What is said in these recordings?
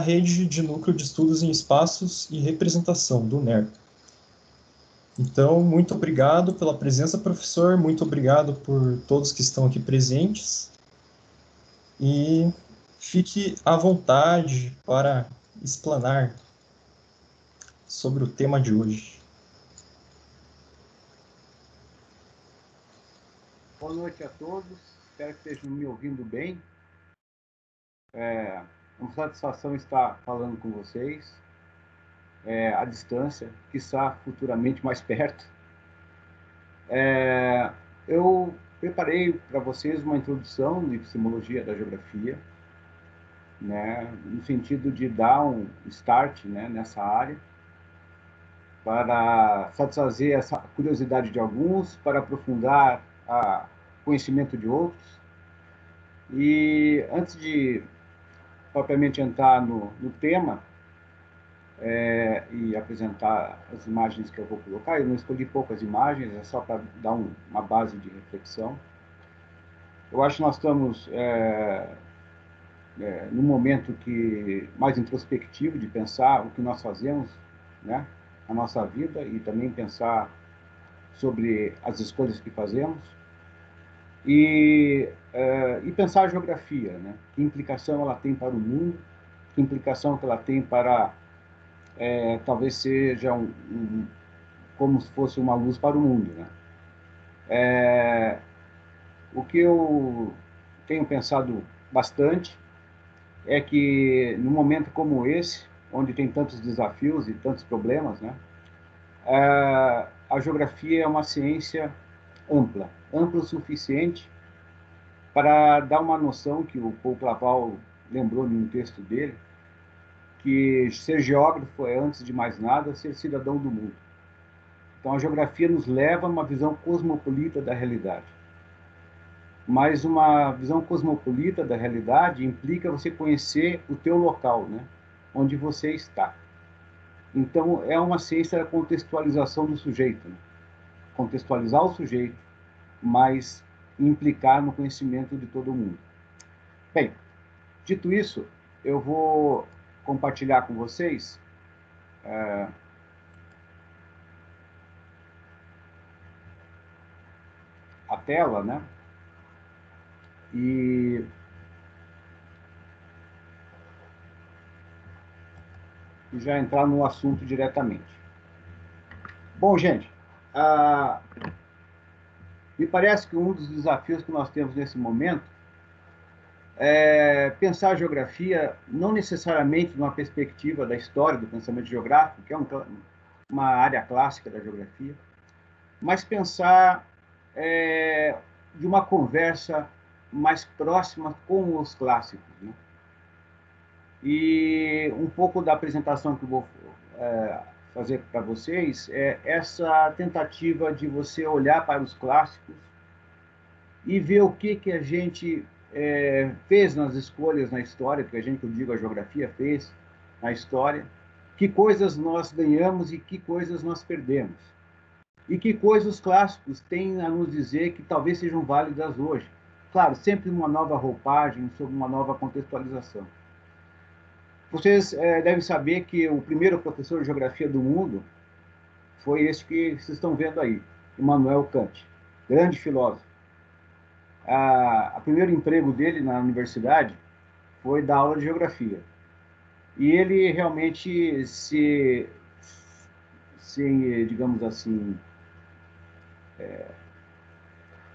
rede de núcleo de estudos em espaços e representação, do NER. Então, muito obrigado pela presença, professor, muito obrigado por todos que estão aqui presentes, e fique à vontade para explanar sobre o tema de hoje. Boa noite a todos, espero que estejam me ouvindo bem. É uma satisfação estar falando com vocês, à distância, quiçá futuramente mais perto. Eu preparei para vocês uma introdução de epistemologia da geografia, né, no sentido de dar um start, né, nessa área, para satisfazer essa curiosidade de alguns, para aprofundar o conhecimento de outros. E antes de propriamente entrar no tema e apresentar as imagens que eu vou colocar, eu não escolhi poucas imagens, é só para dar uma base de reflexão. Eu acho que nós estamos num momento mais introspectivo de pensar o que nós fazemos, né, na nossa vida, e também pensar sobre as escolhas que fazemos. E pensar a geografia, né? Que implicação ela tem para o mundo, que implicação que ela tem para, talvez seja como se fosse uma luz para o mundo, né? O que eu tenho pensado bastante é que, num momento como esse, onde tem tantos desafios e tantos problemas, né? A geografia é uma ciência ampla o suficiente para dar uma noção que o Paul Claval lembrou em um texto dele, que ser geógrafo é, antes de mais nada, ser cidadão do mundo. Então, a geografia nos leva a uma visão cosmopolita da realidade. Mas uma visão cosmopolita da realidade implica você conhecer o teu local, né? Onde você está. Então, é uma ciência da contextualização do sujeito, né? Contextualizar o sujeito, mas implicar no conhecimento de todo mundo. Bem, dito isso, eu vou compartilhar com vocês a tela, né? E já entrar no assunto diretamente. Bom, gente, me parece que um dos desafios que nós temos nesse momento é pensar a geografia não necessariamente numa perspectiva da história do pensamento geográfico, que é uma área clássica da geografia, mas pensar de uma conversa mais próxima com os clássicos, né? E um pouco da apresentação que eu vou fazer para vocês é essa tentativa de você olhar para os clássicos e ver o que a gente fez nas escolhas na história, que a gente, eu digo, a geografia fez na história, que coisas nós ganhamos e que coisas nós perdemos. E que coisas os clássicos têm a nos dizer que talvez sejam válidas hoje. Claro, sempre uma nova roupagem, sob uma nova contextualização. Vocês devem saber que o primeiro professor de geografia do mundo foi esse que vocês estão vendo aí, Immanuel Kant, grande filósofo. O primeiro emprego dele na universidade foi dar aula de geografia. E ele realmente digamos assim,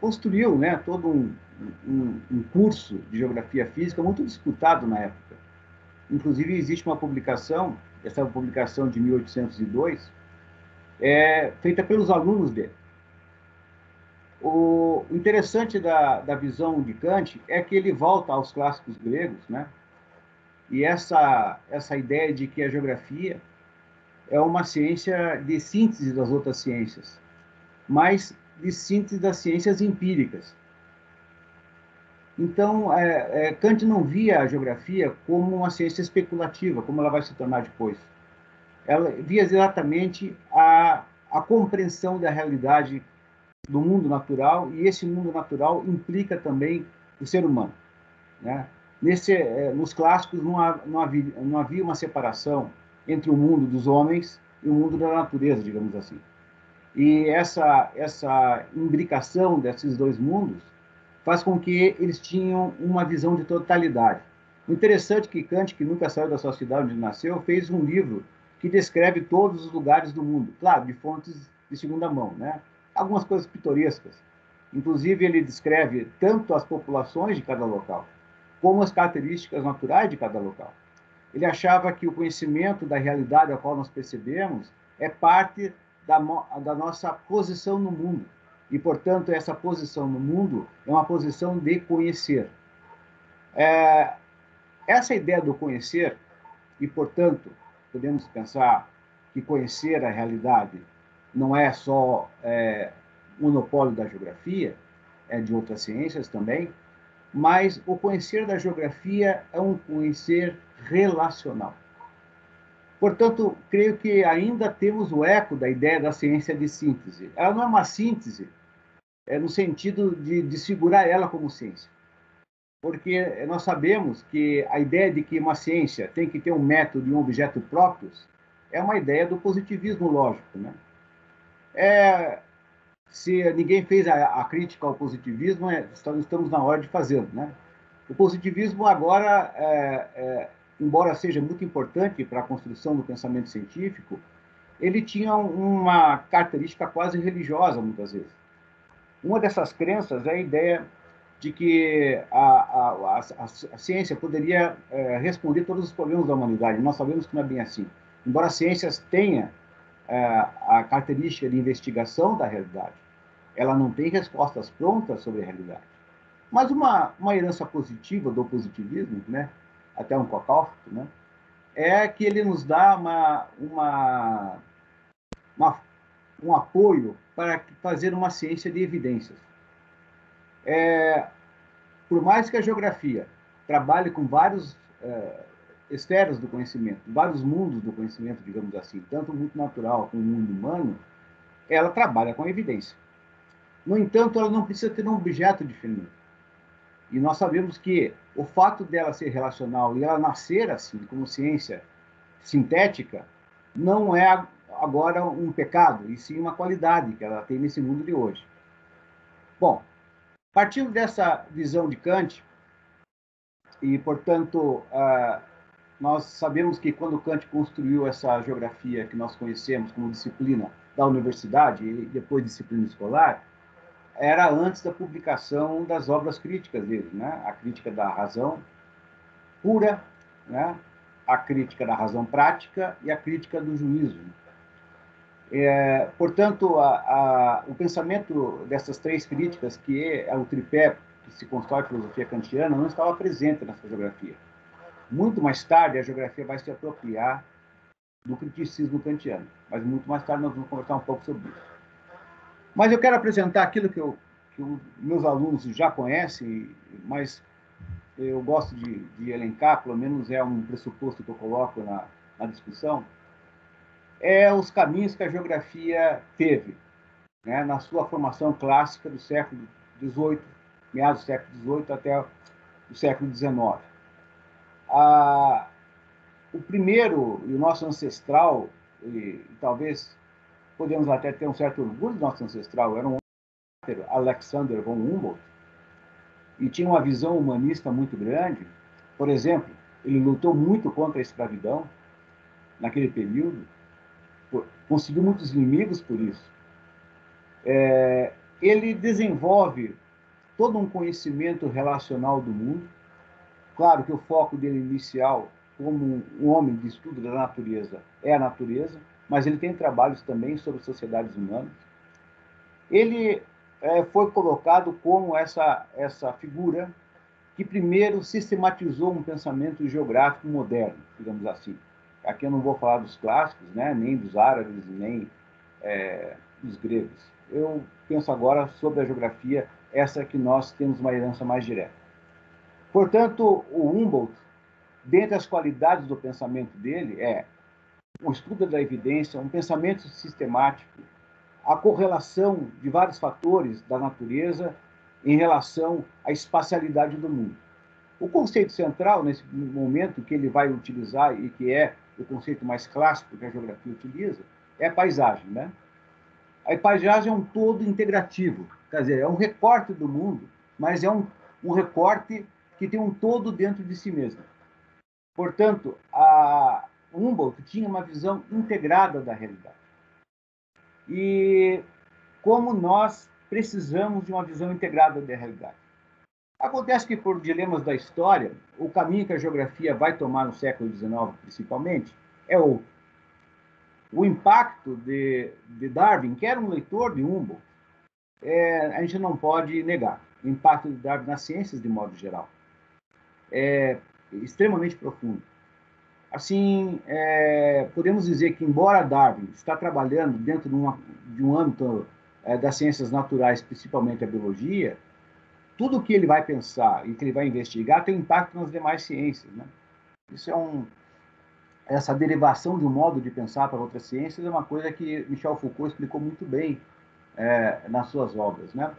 construiu, né, todo um curso de geografia física muito disputado na época. Inclusive, existe uma publicação, essa publicação de 1802, feita pelos alunos dele. O interessante da visão de Kant é que ele volta aos clássicos gregos, né? E essa ideia de que a geografia é uma ciência de síntese das outras ciências, mas de síntese das ciências empíricas. Então, Kant não via a geografia como uma ciência especulativa, como ela vai se tornar depois. Ela via exatamente a compreensão da realidade do mundo natural, e esse mundo natural implica também o ser humano, né? Nos clássicos não havia uma separação entre o mundo dos homens e o mundo da natureza, digamos assim. E essa imbricação desses dois mundos faz com que eles tinham uma visão de totalidade. O interessante é que Kant, que nunca saiu da sua cidade onde nasceu, fez um livro que descreve todos os lugares do mundo, claro, de fontes de segunda mão, né? Algumas coisas pitorescas. Inclusive, ele descreve tanto as populações de cada local, como as características naturais de cada local. Ele achava que o conhecimento da realidade a qual nós percebemos é parte da nossa posição no mundo. E, portanto, essa posição no mundo é uma posição de conhecer. Essa ideia do conhecer, e, portanto, podemos pensar que conhecer a realidade não é só monopólio da geografia, é de outras ciências também, mas o conhecer da geografia é um conhecer relacional. Portanto, creio que ainda temos o eco da ideia da ciência de síntese. Ela não é uma síntese no sentido de segurar ela como ciência. Porque nós sabemos que a ideia de que uma ciência tem que ter um método e um objeto próprios é uma ideia do positivismo lógico, né? Se ninguém fez a crítica ao positivismo, estamos na hora de fazê-lo, né? O positivismo agora, embora seja muito importante para a construção do pensamento científico, ele tinha uma característica quase religiosa, muitas vezes. Uma dessas crenças é a ideia de que a ciência poderia responder todos os problemas da humanidade. Nós sabemos que não é bem assim. Embora a ciência tenha a característica de investigação da realidade, ela não tem respostas prontas sobre a realidade. Mas uma herança positiva do positivismo, né, até um cacófato, né, é que ele nos dá um apoio para fazer uma ciência de evidências. Por mais que a geografia trabalhe com vários esferas do conhecimento, vários mundos do conhecimento, digamos assim, tanto o mundo natural como o mundo humano, ela trabalha com a evidência. No entanto, ela não precisa ter um objeto definido. E nós sabemos que o fato dela ser relacional e ela nascer assim, como ciência sintética, não é agora um pecado, e sim uma qualidade que ela tem nesse mundo de hoje. Bom, partindo dessa visão de Kant, e, portanto, nós sabemos que quando Kant construiu essa geografia que nós conhecemos como disciplina da universidade e depois disciplina escolar, era antes da publicação das obras críticas dele, né? A crítica da razão pura, né? A crítica da razão prática e a crítica do juízo. Portanto, o pensamento dessas três críticas, que é o tripé que se constrói a filosofia kantiana, não estava presente nessa geografia. Muito mais tarde, a geografia vai se apropriar do criticismo kantiano, mas muito mais tarde nós vamos conversar um pouco sobre isso. Mas eu quero apresentar aquilo que meus alunos já conhecem, mas eu gosto de elencar, pelo menos é um pressuposto que eu coloco na discussão, os caminhos que a geografia teve, né, na sua formação clássica do século XVIII, meados do século XVIII até o século XIX. O primeiro, e o nosso ancestral, e talvez podemos até ter um certo orgulho do nosso ancestral, era um Alexander von Humboldt, e tinha uma visão humanista muito grande. Por exemplo, ele lutou muito contra a escravidão naquele período, conseguiu muitos inimigos por isso. Ele desenvolve todo um conhecimento relacional do mundo. Claro que o foco dele inicial, como um homem de estudo da natureza, é a natureza, mas ele tem trabalhos também sobre sociedades humanas. Ele foi colocado como essa figura que primeiro sistematizou um pensamento geográfico moderno, digamos assim. Aqui eu não vou falar dos clássicos, né, nem dos árabes, nem dos gregos. Eu penso agora sobre a geografia, essa que nós temos uma herança mais direta. Portanto, o Humboldt, dentre as qualidades do pensamento dele, um estudo da evidência, um pensamento sistemático, a correlação de vários fatores da natureza em relação à espacialidade do mundo. O conceito central, nesse momento, que ele vai utilizar e que é o conceito mais clássico que a geografia utiliza, é a paisagem, né? A paisagem é um todo integrativo, quer dizer, é um recorte do mundo, mas é um recorte que tem um todo dentro de si mesmo. Portanto, a Humboldt tinha uma visão integrada da realidade. E como nós precisamos de uma visão integrada da realidade. Acontece que, por dilemas da história, o caminho que a geografia vai tomar no século XIX, principalmente, é outro. O impacto de Darwin, que era um leitor de Humboldt, a gente não pode negar. O impacto de Darwin nas ciências, de modo geral, é extremamente profundo. Assim, podemos dizer que, embora Darwin está trabalhando dentro de um âmbito das ciências naturais, principalmente a biologia, tudo que ele vai pensar e que ele vai investigar tem um impacto nas demais ciências, né? Isso essa derivação de um modo de pensar para outras ciências é uma coisa que Michel Foucault explicou muito bem nas suas obras, né?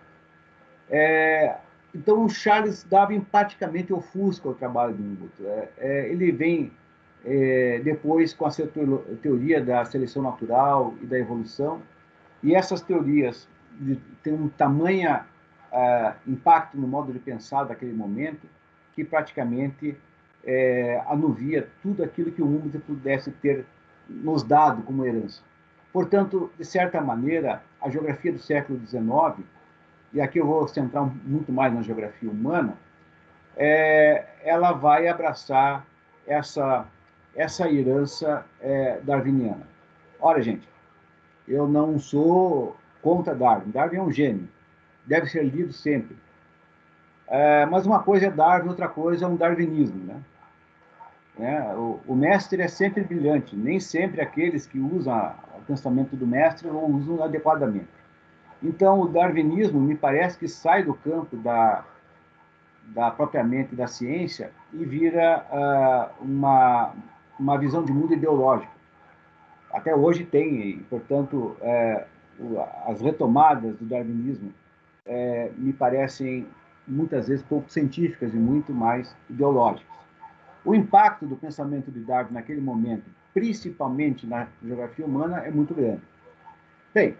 Então, o Charles Darwin praticamente ofusca o trabalho de Humboldt. Ele vem depois com a sua teoria da seleção natural e da evolução, e essas teorias têm um tamanho impacto no modo de pensar daquele momento que praticamente anuvia tudo aquilo que o Humboldt pudesse ter nos dado como herança. Portanto, de certa maneira, a geografia do século XIX, e aqui eu vou centrar muito mais na geografia humana, ela vai abraçar essa herança darwiniana. Olha, gente, eu não sou contra Darwin. Darwin é um gênio, deve ser lido sempre. Mas uma coisa é Darwin, outra coisa é um darwinismo, né? O mestre é sempre brilhante, nem sempre aqueles que usam o pensamento do mestre o usam adequadamente. Então, o darwinismo me parece que sai do campo propriamente da ciência e vira uma visão de mundo ideológica. Até hoje tem, e, portanto, as retomadas do darwinismo me parecem muitas vezes pouco científicas e muito mais ideológicas. O impacto do pensamento de Darwin naquele momento, principalmente na geografia humana, é muito grande. Bem,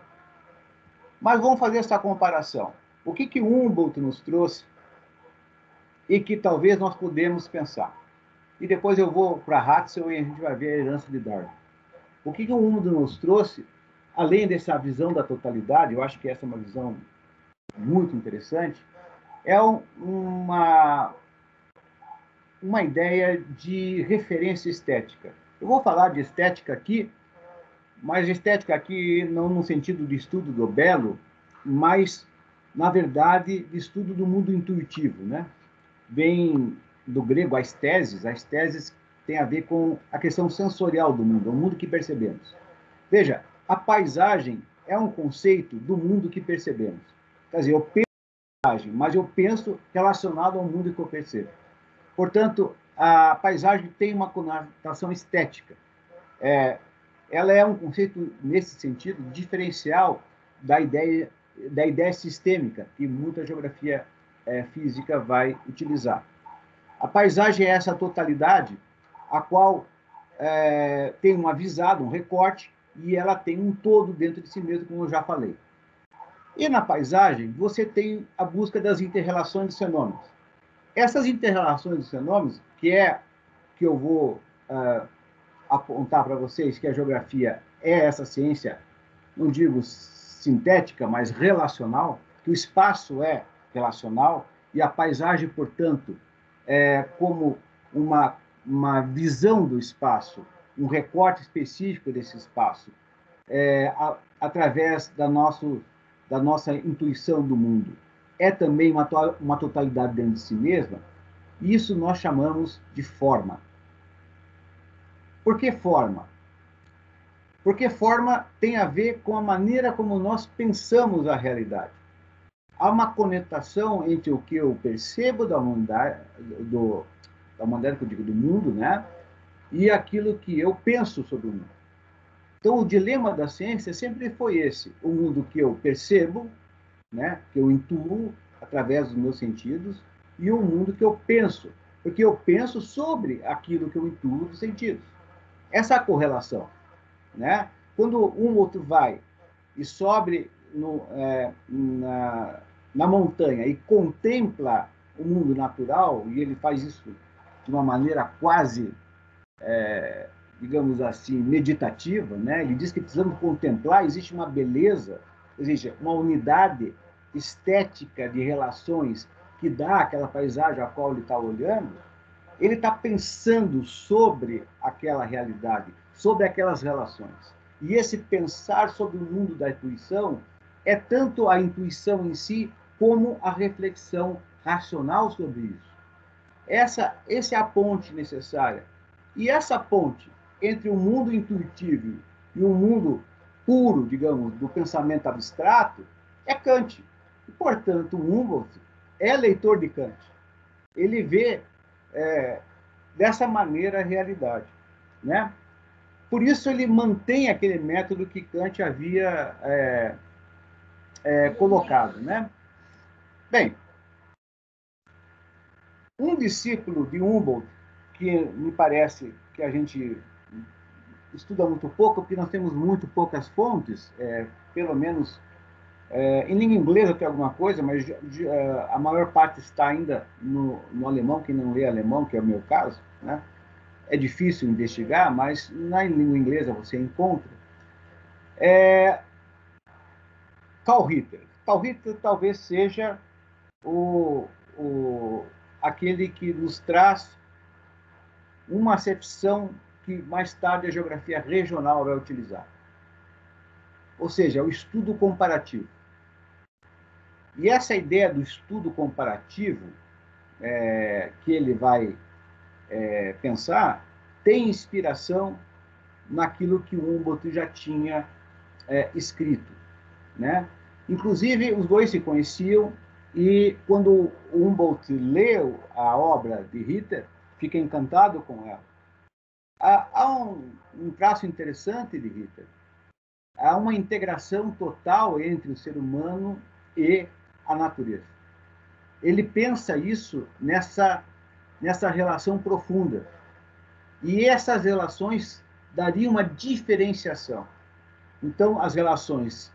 mas vamos fazer essa comparação. O que Humboldt nos trouxe e que talvez nós podemos pensar? E depois eu vou para Hatzel e a gente vai ver a herança de Darwin. O que o Humboldt nos trouxe, além dessa visão da totalidade, eu acho que essa é uma visão muito interessante, é uma ideia de referência estética. Eu vou falar de estética aqui, mas estética aqui não no sentido de estudo do belo, mas, na verdade, de estudo do mundo intuitivo, né? Vem do grego aesthesis. A aesthesis tem a ver com a questão sensorial do mundo, o mundo que percebemos. Veja, a paisagem é um conceito do mundo que percebemos. Quer dizer, eu penso em paisagem, mas eu penso relacionado ao mundo que eu percebo. Portanto, a paisagem tem uma conotação estética. Ela é um conceito, nesse sentido, diferencial da ideia sistêmica, que muita geografia física vai utilizar. A paisagem é essa totalidade, a qual tem um avisado, um recorte, e ela tem um todo dentro de si mesmo, como eu já falei. E na paisagem, você tem a busca das inter-relações dos fenômenos. Essas inter-relações dos fenômenos, que eu vou apontar para vocês que a geografia é essa ciência, não digo sintética, mas relacional, que o espaço é relacional e a paisagem, portanto, é como uma visão do espaço, um recorte específico desse espaço, através da nossa intuição do mundo. É também uma totalidade dentro de si mesma, e isso nós chamamos de forma. Por que forma? Porque forma tem a ver com a maneira como nós pensamos a realidade. Há uma conectação entre o que eu percebo da humanidade, que eu digo, do mundo, né? E aquilo que eu penso sobre o mundo. Então, o dilema da ciência sempre foi esse: o mundo que eu percebo, né? Que eu intuo através dos meus sentidos, e o mundo que eu penso, porque eu penso sobre aquilo que eu intuo dos sentidos. Essa é a correlação, né? Quando um outro vai e sobe na montanha e contempla o mundo natural, e ele faz isso de uma maneira quase, digamos assim, meditativa, né? Ele diz que precisamos contemplar, existe uma beleza, existe uma unidade estética de relações que dá aquela paisagem a qual ele está olhando. Ele está pensando sobre aquela realidade, sobre aquelas relações. E esse pensar sobre o mundo da intuição é tanto a intuição em si, como a reflexão racional sobre isso. Essa é a ponte necessária. E essa ponte entre o mundo intuitivo e o mundo puro, digamos, do pensamento abstrato, é Kant. E, portanto, Humboldt é leitor de Kant. Ele vê dessa maneira a realidade, né? Por isso ele mantém aquele método que Kant havia colocado, né? Bem, um discípulo de Humboldt, que me parece que a gente estuda muito pouco, porque nós temos muito poucas fontes, pelo menos em língua inglesa tem alguma coisa, mas a maior parte está ainda no alemão, quem não lê alemão, que é o meu caso, né? É difícil investigar, mas na língua inglesa você encontra. Carl Ritter. Carl Ritter talvez seja aquele que nos traz uma acepção que mais tarde a geografia regional vai utilizar. Ou seja, o estudo comparativo. E essa ideia do estudo comparativo que ele vai pensar tem inspiração naquilo que o Humboldt já tinha escrito, né? Inclusive, os dois se conheciam e quando o Humboldt leu a obra de Ritter, fica encantado com ela. Há um traço interessante de Ritter. Há uma integração total entre o ser humano e a natureza. Ele pensa isso nessa relação profunda. E essas relações dariam uma diferenciação. Então, as relações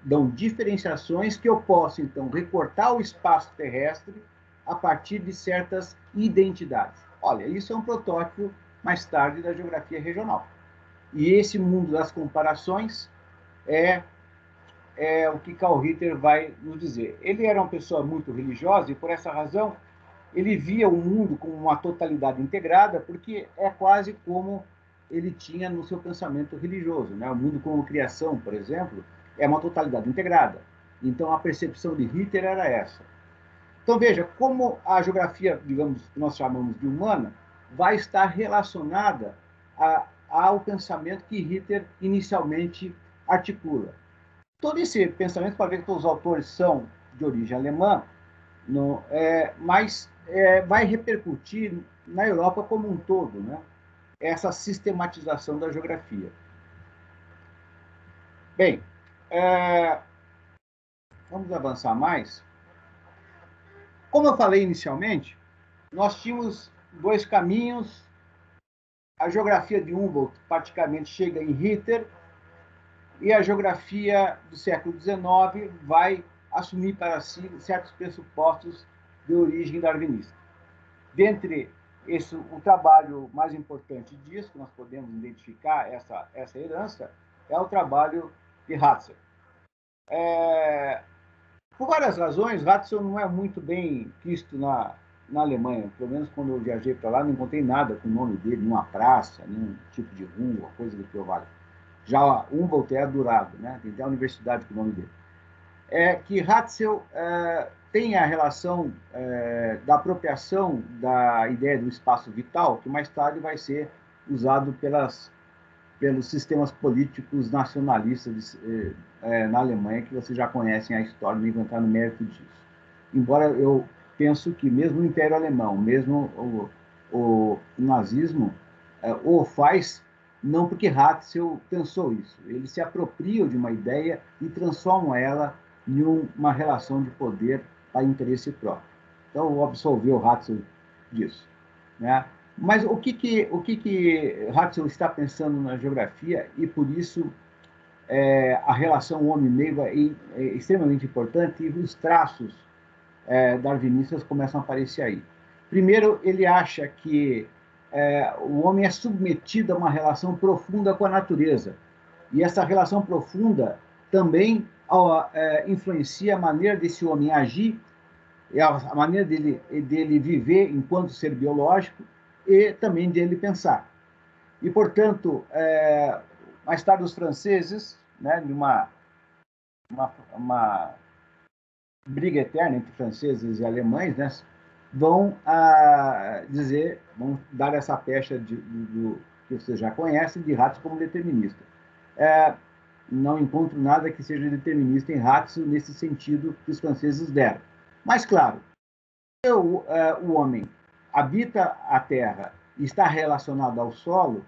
dão diferenciações que eu posso, então, recortar o espaço terrestre a partir de certas identidades. Olha, isso é um protótipo, mais tarde, da geografia regional. E esse mundo das comparações é o que Carl Ritter vai nos dizer. Ele era uma pessoa muito religiosa e, por essa razão, ele via o mundo como uma totalidade integrada, porque é quase como ele tinha no seu pensamento religioso, né? O mundo como criação, por exemplo, é uma totalidade integrada. Então, a percepção de Ritter era essa. Então, veja, como a geografia, digamos, que nós chamamos de humana, vai estar relacionada ao pensamento que Ritter inicialmente articula. Todo esse pensamento, para ver que todos os autores são de origem alemã, mas vai repercutir na Europa como um todo, né? Essa sistematização da geografia. Bem, vamos avançar mais. Como eu falei inicialmente, nós tínhamos dois caminhos. A geografia de Humboldt praticamente chega em Ritter, e a geografia do século XIX vai assumir para si certos pressupostos de origem darwinista. Dentre o trabalho mais importante disso, que nós podemos identificar essa herança, é o trabalho de Ratzel. Por várias razões, Ratzel não é muito bem visto na Alemanha. Pelo menos quando eu viajei para lá, não encontrei nada com o nome dele, nenhuma praça, nenhum tipo de rua, coisa do que eu valha. Já Humboldt é adorado, né? Tem até a universidade com o nome dele. Que Ratzel tem a relação da apropriação da ideia do espaço vital, que mais tarde vai ser usado pelos sistemas políticos nacionalistas na Alemanha, que vocês já conhecem a história, não vou entrar no mérito disso. Embora eu penso que mesmo o Império Alemão, mesmo o nazismo, o faz não porque Ratzel pensou isso. Eles se apropriam de uma ideia e transformam ela em uma relação de poder para interesse próprio. Então, absolveu Ratzel disso. né? Mas o que Huxley está pensando na geografia, e por isso a relação homem-meio é extremamente importante, e os traços darwinistas começam a aparecer aí. Primeiro, ele acha que o homem é submetido a uma relação profunda com a natureza. E essa relação profunda também influencia a maneira desse homem agir, a maneira dele viver enquanto ser biológico e também dele pensar. E, portanto, mais tarde os franceses, né, numa uma briga eterna entre franceses e alemães, né, vão dar essa pecha que vocês já conhecem, de Huxley como determinista. Não encontro nada que seja determinista em Huxley nesse sentido que os franceses deram. Mas, claro, o homem habita a Terra e está relacionado ao solo,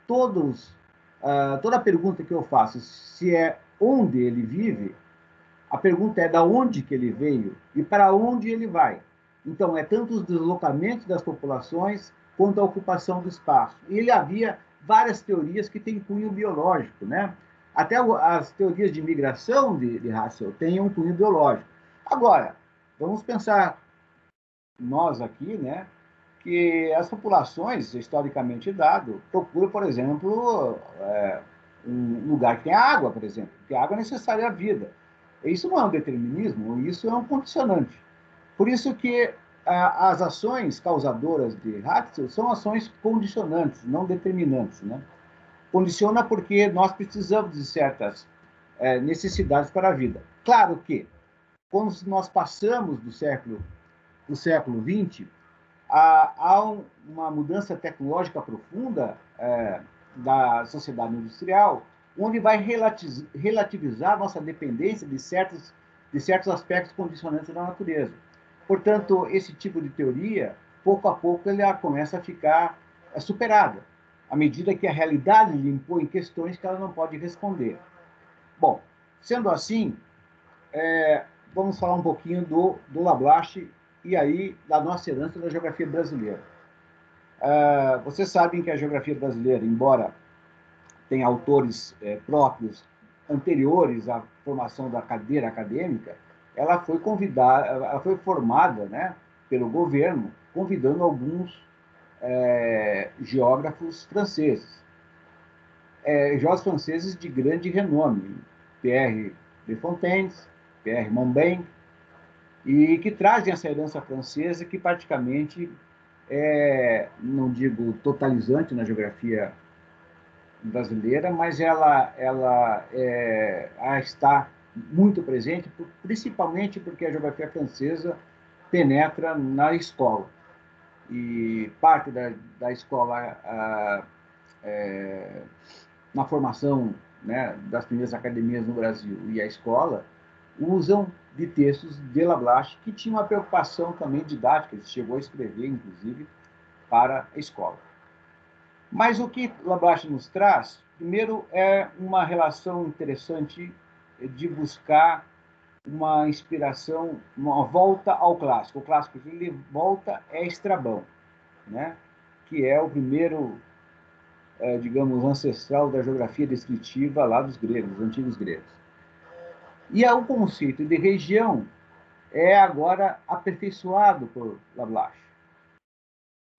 toda pergunta que eu faço, se é onde ele vive, a pergunta é da onde que ele veio e para onde ele vai. Então, é tanto os deslocamentos das populações quanto a ocupação do espaço. E ele havia várias teorias que têm cunho biológico, né? Até as teorias de migração de Russell têm um cunho biológico. Agora, vamos pensar nós aqui, né, que as populações, historicamente dado, procuram, por exemplo, um lugar que tem água, por exemplo, porque a água é necessária à vida. Isso não é um determinismo, isso é um condicionante. Por isso que as ações causadoras de Huxley são ações condicionantes, não determinantes, né? Condiciona porque nós precisamos de certas necessidades para a vida. Claro que, quando nós passamos do século XX, há uma mudança tecnológica profunda da sociedade industrial, onde vai relativizar nossa dependência de certos aspectos condicionantes da natureza. Portanto, esse tipo de teoria, pouco a pouco, ele começa a ficar superada, à medida que a realidade lhe impõe questões que ela não pode responder. Bom, sendo assim, vamos falar um pouquinho do Lablache e aí da nossa herança da geografia brasileira. Vocês sabem que a geografia brasileira, embora tenha autores próprios anteriores à formação da cadeira acadêmica, ela foi formada, né, pelo governo, convidando alguns geógrafos franceses. Geógrafos franceses de grande renome, Pierre de Fontaines, Pierre Monbeng, e que trazem essa herança francesa que praticamente não digo totalizante na geografia brasileira, mas ela está muito presente, principalmente porque a geografia francesa penetra na escola. E parte da escola, na formação, né, das primeiras academias no Brasil e a escola, usam de textos de Lablache, que tinha uma preocupação também didática, ele chegou a escrever, inclusive, para a escola. Mas o que Lablache nos traz, primeiro, é uma relação interessante de buscar uma inspiração, uma volta ao clássico. O clássico que ele volta é Estrabão, né? Que é o primeiro, digamos, ancestral da geografia descritiva lá dos gregos, dos antigos gregos. E o conceito de região é agora aperfeiçoado por Lablache.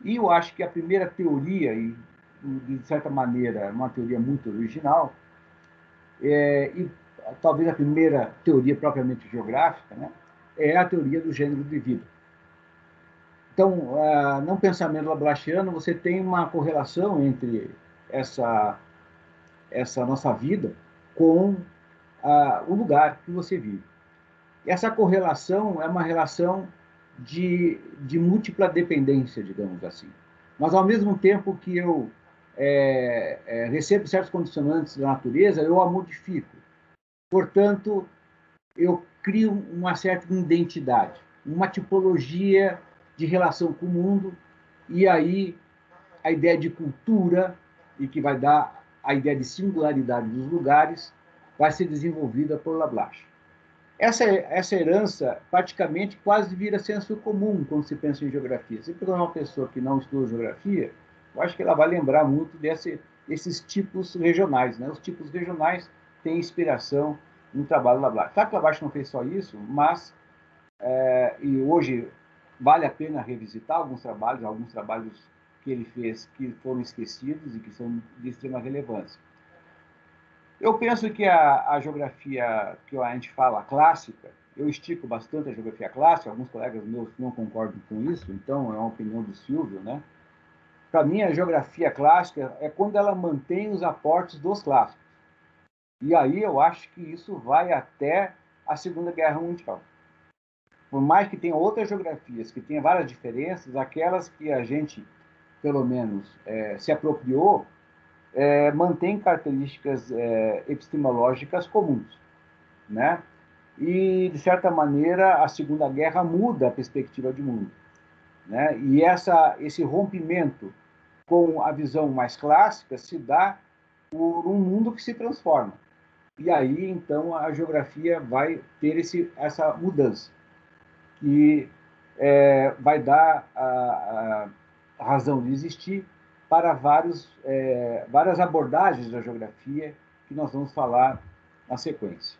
E eu acho que a primeira teoria, e de certa maneira uma teoria muito original, e talvez a primeira teoria propriamente geográfica, né, é a teoria do gênero de vida. Então, no pensamento lablachiano, você tem uma correlação entre essa nossa vida com o lugar que você vive. Essa correlação é uma relação de múltipla dependência, digamos assim. Mas, ao mesmo tempo que eu recebo certos condicionantes da natureza, eu a modifico. Portanto, eu crio uma certa identidade, uma tipologia de relação com o mundo, e aí a ideia de cultura, e que vai dar a ideia de singularidade dos lugares, vai ser desenvolvida por Lablache. Essa herança praticamente quase vira senso comum quando se pensa em geografia. Se pegar uma pessoa que não estudou geografia, eu acho que ela vai lembrar muito desses tipos regionais. Né? Os tipos regionais têm inspiração no trabalho do Laplace. Claro que Laplace não fez só isso, mas, e hoje vale a pena revisitar alguns trabalhos que ele fez que foram esquecidos e que são de extrema relevância. Eu penso que a geografia que a gente fala clássica, eu estico bastante a geografia clássica, alguns colegas meus não concordam com isso, então é uma opinião do Silvio, né? Para mim, a geografia clássica é quando ela mantém os aportes dos clássicos. E aí eu acho que isso vai até a Segunda Guerra Mundial. Por mais que tenha outras geografias, que tenha várias diferenças, aquelas que a gente, pelo menos, se apropriou, mantém características epistemológicas comuns, né? E, de certa maneira, a Segunda Guerra muda a perspectiva de mundo, né? E esse rompimento com a visão mais clássica se dá por um mundo que se transforma. E aí, então, a geografia vai ter essa mudança, que vai dar a razão de existir para várias abordagens da geografia que nós vamos falar na sequência.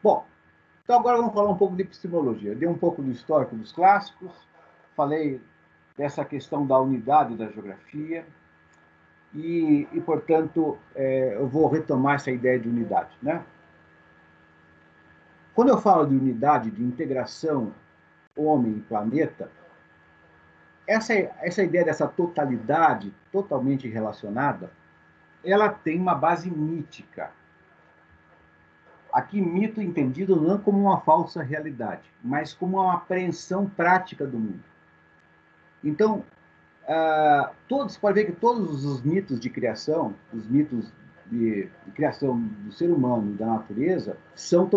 Bom, então agora vamos falar um pouco de epistemologia. Eu dei um pouco do histórico dos clássicos, falei dessa questão da unidade da geografia portanto, eu vou retomar essa ideia de unidade, né? Quando eu falo de unidade, de integração homem e planeta, essa ideia dessa totalidade totalmente relacionada, ela tem uma base mítica. Aqui, mito entendido não como uma falsa realidade, mas como uma apreensão prática do mundo. Então, você pode ver que todos os mitos de criação, os mitos de criação do ser humano e da natureza, são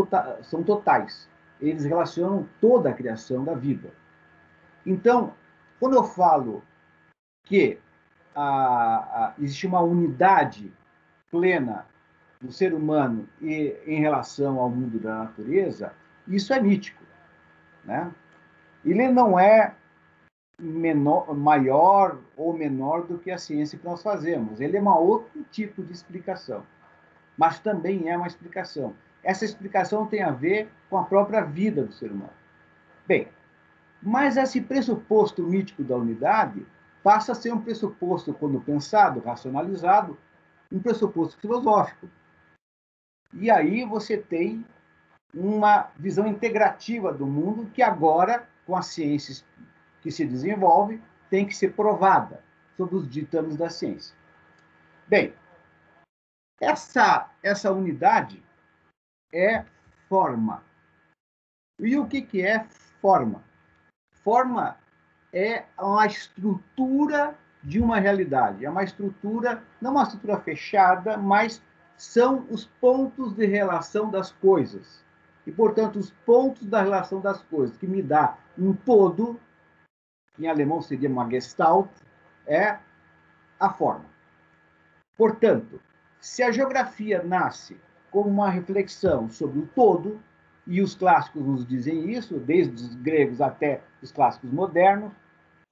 totais. Eles relacionam toda a criação da vida. Então, quando eu falo que existe uma unidade plena do ser humano em relação ao mundo da natureza, isso é mítico, né? Ele não é maior ou menor do que a ciência que nós fazemos. Ele é um outro tipo de explicação, mas também é uma explicação. Essa explicação tem a ver com a própria vida do ser humano. Bem, mas esse pressuposto mítico da unidade passa a ser um pressuposto, quando pensado, racionalizado, um pressuposto filosófico. E aí você tem uma visão integrativa do mundo que agora, com as ciências que se desenvolve, tem que ser provada sobre os ditames da ciência. Bem, essa unidade é forma. E o que é forma? Forma é uma estrutura de uma realidade. É uma estrutura, não uma estrutura fechada, mas são os pontos de relação das coisas. E, portanto, os pontos da relação das coisas, que me dá um todo, que em alemão seria uma Gestalt, é a forma. Portanto, se a geografia nasce como uma reflexão sobre o todo, e os clássicos nos dizem isso, desde os gregos até os clássicos modernos,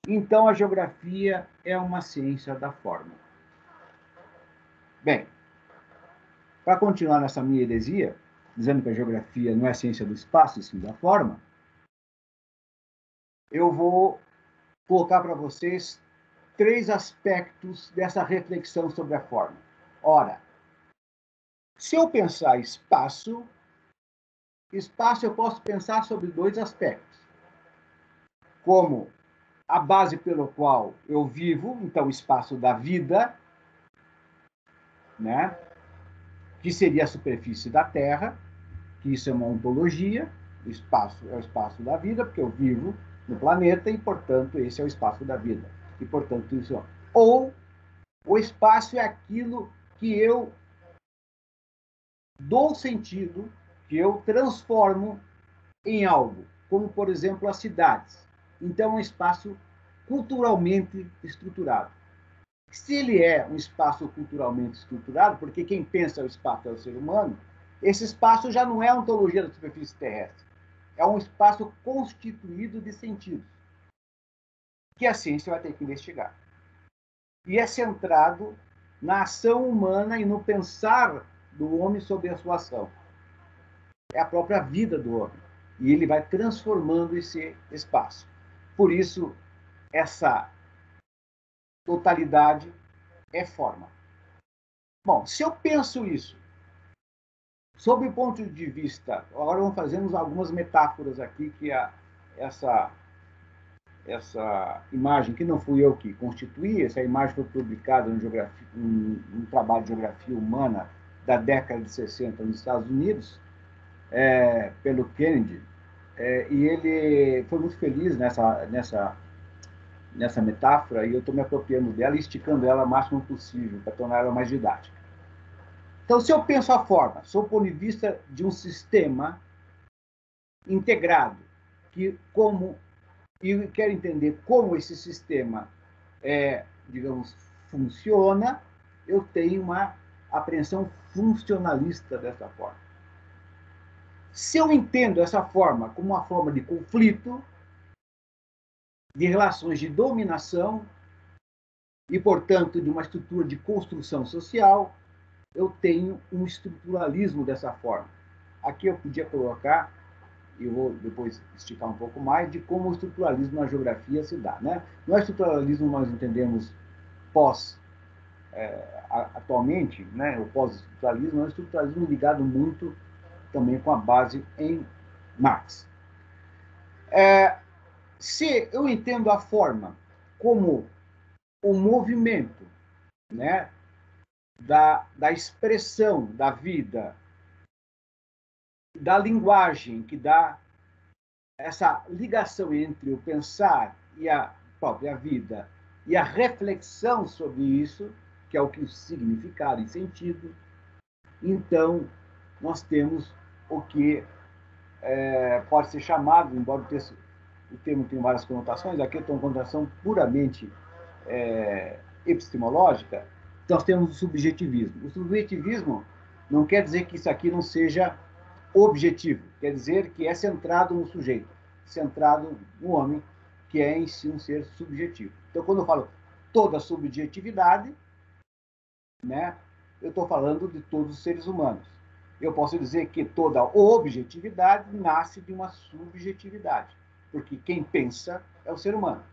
então a geografia é uma ciência da forma. Bem, para continuar nessa minha heresia, dizendo que a geografia não é ciência do espaço, e sim da forma, eu vou colocar para vocês 3 aspectos dessa reflexão sobre a forma. Ora, se eu pensar espaço eu posso pensar sobre 2 aspectos. Como a base pelo qual eu vivo, então o espaço da vida, né? Que seria a superfície da Terra, que isso é uma ontologia, o espaço é o espaço da vida, porque eu vivo no planeta e, portanto, esse é o espaço da vida. E, portanto, isso é... Ou o espaço é aquilo que eu dou sentido, que eu transformo em algo, como, por exemplo, as cidades. Então, é um espaço culturalmente estruturado. Se ele é um espaço culturalmente estruturado, porque quem pensa o espaço é o ser humano, esse espaço já não é a ontologia da superfície terrestre. É um espaço constituído de sentidos, que a ciência vai ter que investigar. E é centrado na ação humana e no pensar do homem sobre a sua ação. É a própria vida do homem. E ele vai transformando esse espaço. Por isso, essa totalidade é forma. Bom, se eu penso isso sob o ponto de vista, agora vamos fazer algumas metáforas aqui que essa imagem, que não fui eu que constituí, essa imagem foi publicada num trabalho de geografia humana da década de 60 nos Estados Unidos, pelo Kennedy, e ele foi muito feliz nessa metáfora, e eu estou me apropriando dela e esticando ela o máximo possível para tornar ela mais didática. Então, se eu penso a forma, sob o ponto de vista de um sistema integrado, e eu quero entender como esse sistema, digamos, funciona, eu tenho uma apreensão funcionalista dessa forma. Se eu entendo essa forma como uma forma de conflito, de relações de dominação e, portanto, de uma estrutura de construção social, eu tenho um estruturalismo dessa forma. Aqui eu podia colocar, e eu vou depois esticar um pouco mais, de como o estruturalismo na geografia se dá. Né? Não é estruturalismo nós entendemos atualmente, né? O pós-estruturalismo é um estruturalismo ligado muito também com a base em Marx. Se eu entendo a forma como o movimento, né, da expressão da vida, da linguagem que dá essa ligação entre o pensar e a própria vida e a reflexão sobre isso, que é o que o significado e sentido, então nós temos o que pode ser chamado, embora o termo tenha várias conotações, aqui eu tenho uma conotação puramente epistemológica, nós temos o subjetivismo. O subjetivismo não quer dizer que isso aqui não seja objetivo, quer dizer que é centrado no sujeito, centrado no homem, que é em si um ser subjetivo. Então, quando eu falo toda subjetividade, né, eu estou falando de todos os seres humanos. Eu posso dizer que toda objetividade nasce de uma subjetividade, porque quem pensa é o ser humano.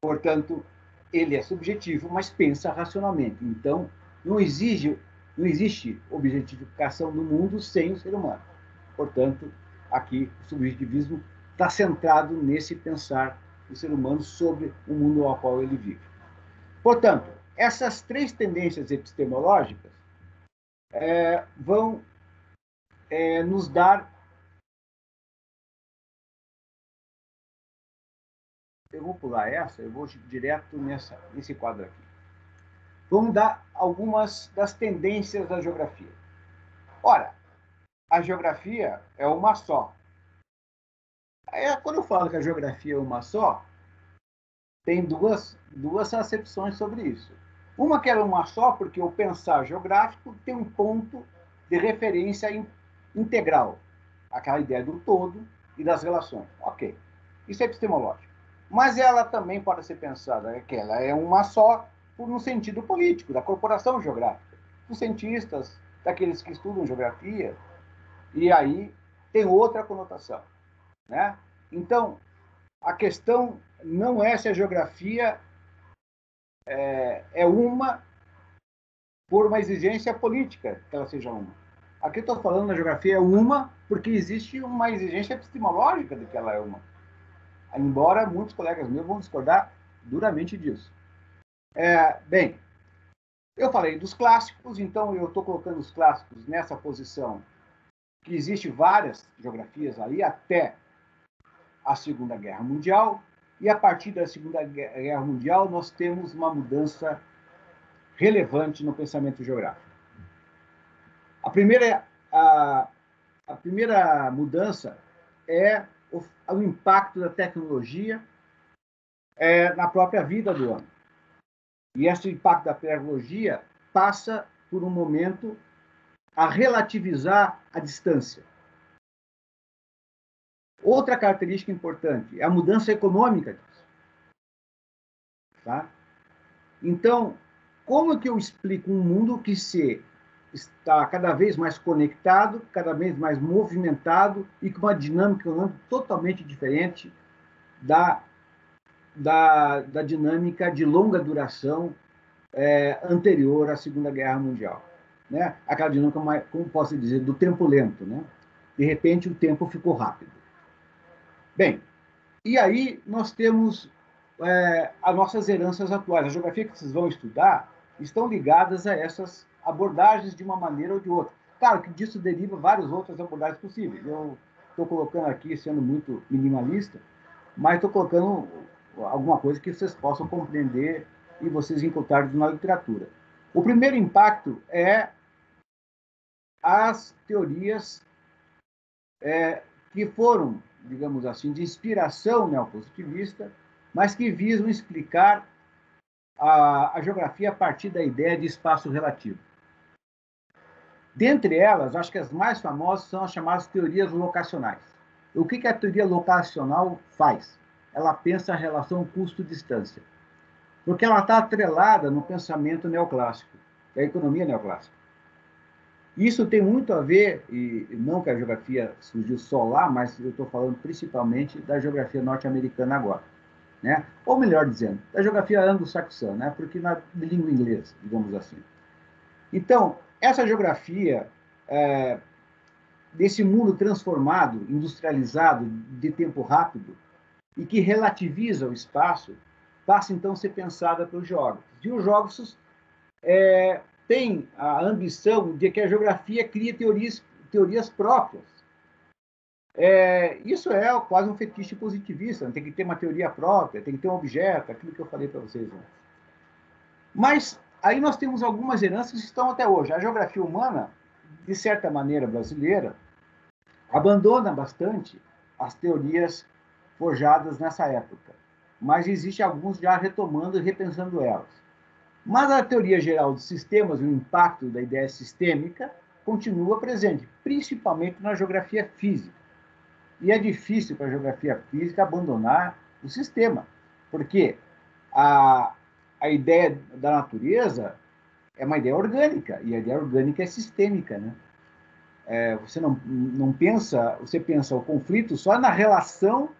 Portanto, ele é subjetivo, mas pensa racionalmente. Então, não existe objetificação do mundo sem o ser humano. Portanto, aqui o subjetivismo está centrado nesse pensar do ser humano sobre o mundo ao qual ele vive. Portanto, essas três tendências epistemológicas vão nos dar. Eu vou pular essa, eu vou direto nesse quadro aqui. Vamos dar algumas das tendências da geografia. Ora, a geografia é uma só. Quando eu falo que a geografia é uma só, tem duas acepções sobre isso. Uma que é uma só, porque o pensar geográfico tem um ponto de referência integral, aquela ideia do todo e das relações. Ok, isso é epistemológico. Mas ela também pode ser pensada que ela é uma só no sentido político, da corporação geográfica, dos cientistas, daqueles que estudam geografia, e aí tem outra conotação. Né? Então, a questão não é se a geografia é uma por uma exigência política que ela seja uma. Aqui eu estou falando da geografia é uma porque existe uma exigência epistemológica de que ela é uma. Embora muitos colegas meus vão discordar duramente disso. Bem, eu falei dos clássicos, então eu estou colocando os clássicos nessa posição que existe várias geografias aí até a Segunda Guerra Mundial, e a partir da Segunda Guerra Mundial nós temos uma mudança relevante no pensamento geográfico. A primeira mudança é o impacto da tecnologia na própria vida do homem. E esse impacto da pedagogia passa por um momento a relativizar a distância. Outra característica importante é a mudança econômica disso. Tá? Então, como que eu explico um mundo que está cada vez mais conectado, cada vez mais movimentado e com uma dinâmica totalmente diferente da dinâmica de longa duração anterior à Segunda Guerra Mundial? Né? Aquela dinâmica, como posso dizer, do tempo lento. Né? De repente, o tempo ficou rápido. Bem, e aí nós temos as nossas heranças atuais. A geografia que vocês vão estudar estão ligadas a essas abordagens de uma maneira ou de outra. Claro que disso deriva várias outras abordagens possíveis. Eu estou colocando aqui, sendo muito minimalista, mas estou colocando alguma coisa que vocês possam compreender e vocês encontrarem na literatura. O primeiro impacto é as teorias que foram, digamos assim, de inspiração neopositivista, mas que visam explicar a geografia a partir da ideia de espaço relativo. Dentre elas, acho que as mais famosas são as chamadas teorias locacionais. O que a teoria locacional faz? Ela pensa a relação custo-distância, porque ela está atrelada no pensamento neoclássico, da economia neoclássica. Isso tem muito a ver, e não que a geografia surgiu só lá, mas eu estou falando principalmente da geografia norte-americana agora. Né? Ou melhor dizendo, da geografia anglo-saxã, né? Porque na língua inglesa, digamos assim. Então, essa geografia desse mundo transformado, industrializado, de tempo rápido, e que relativiza o espaço, passa então a ser pensada pelos geógrafos. E os geógrafos têm a ambição de que a geografia crie teorias próprias. Isso é quase um fetiche positivista, tem que ter uma teoria própria, tem que ter um objeto, aquilo que eu falei para vocês antes. Mas aí nós temos algumas heranças que estão até hoje. A geografia humana, de certa maneira brasileira, abandona bastante as teorias forjadas nessa época, mas existe alguns já retomando e repensando elas. Mas a teoria geral dos sistemas e o impacto da ideia sistêmica continua presente, principalmente na geografia física. E é difícil para a geografia física abandonar o sistema, porque a ideia da natureza é uma ideia orgânica, e a ideia orgânica é sistêmica, né? Você não pensa, você pensa o conflito só na relação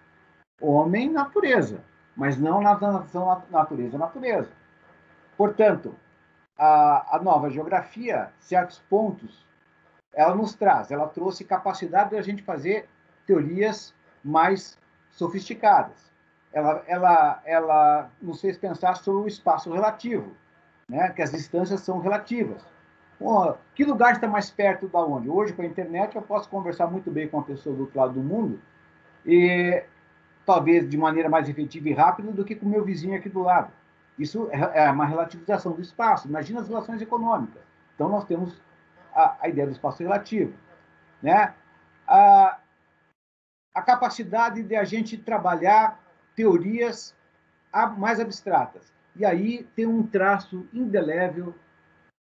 homem-natureza, mas não na relação natureza-natureza. Portanto, a nova geografia, certos pontos, ela nos traz, ela trouxe capacidade de a gente fazer teorias mais sofisticadas. Ela nos fez pensar sobre o espaço relativo, né? Que as distâncias são relativas. Que lugar está mais perto da onde? Hoje, com a internet, eu posso conversar muito bem com uma pessoa do outro lado do mundo e talvez de maneira mais efetiva e rápida do que com o meu vizinho aqui do lado. Isso é uma relativização do espaço. Imagina as relações econômicas. Então, nós temos a ideia do espaço relativo. Né? A capacidade de a gente trabalhar teorias mais abstratas. E aí tem um traço indelével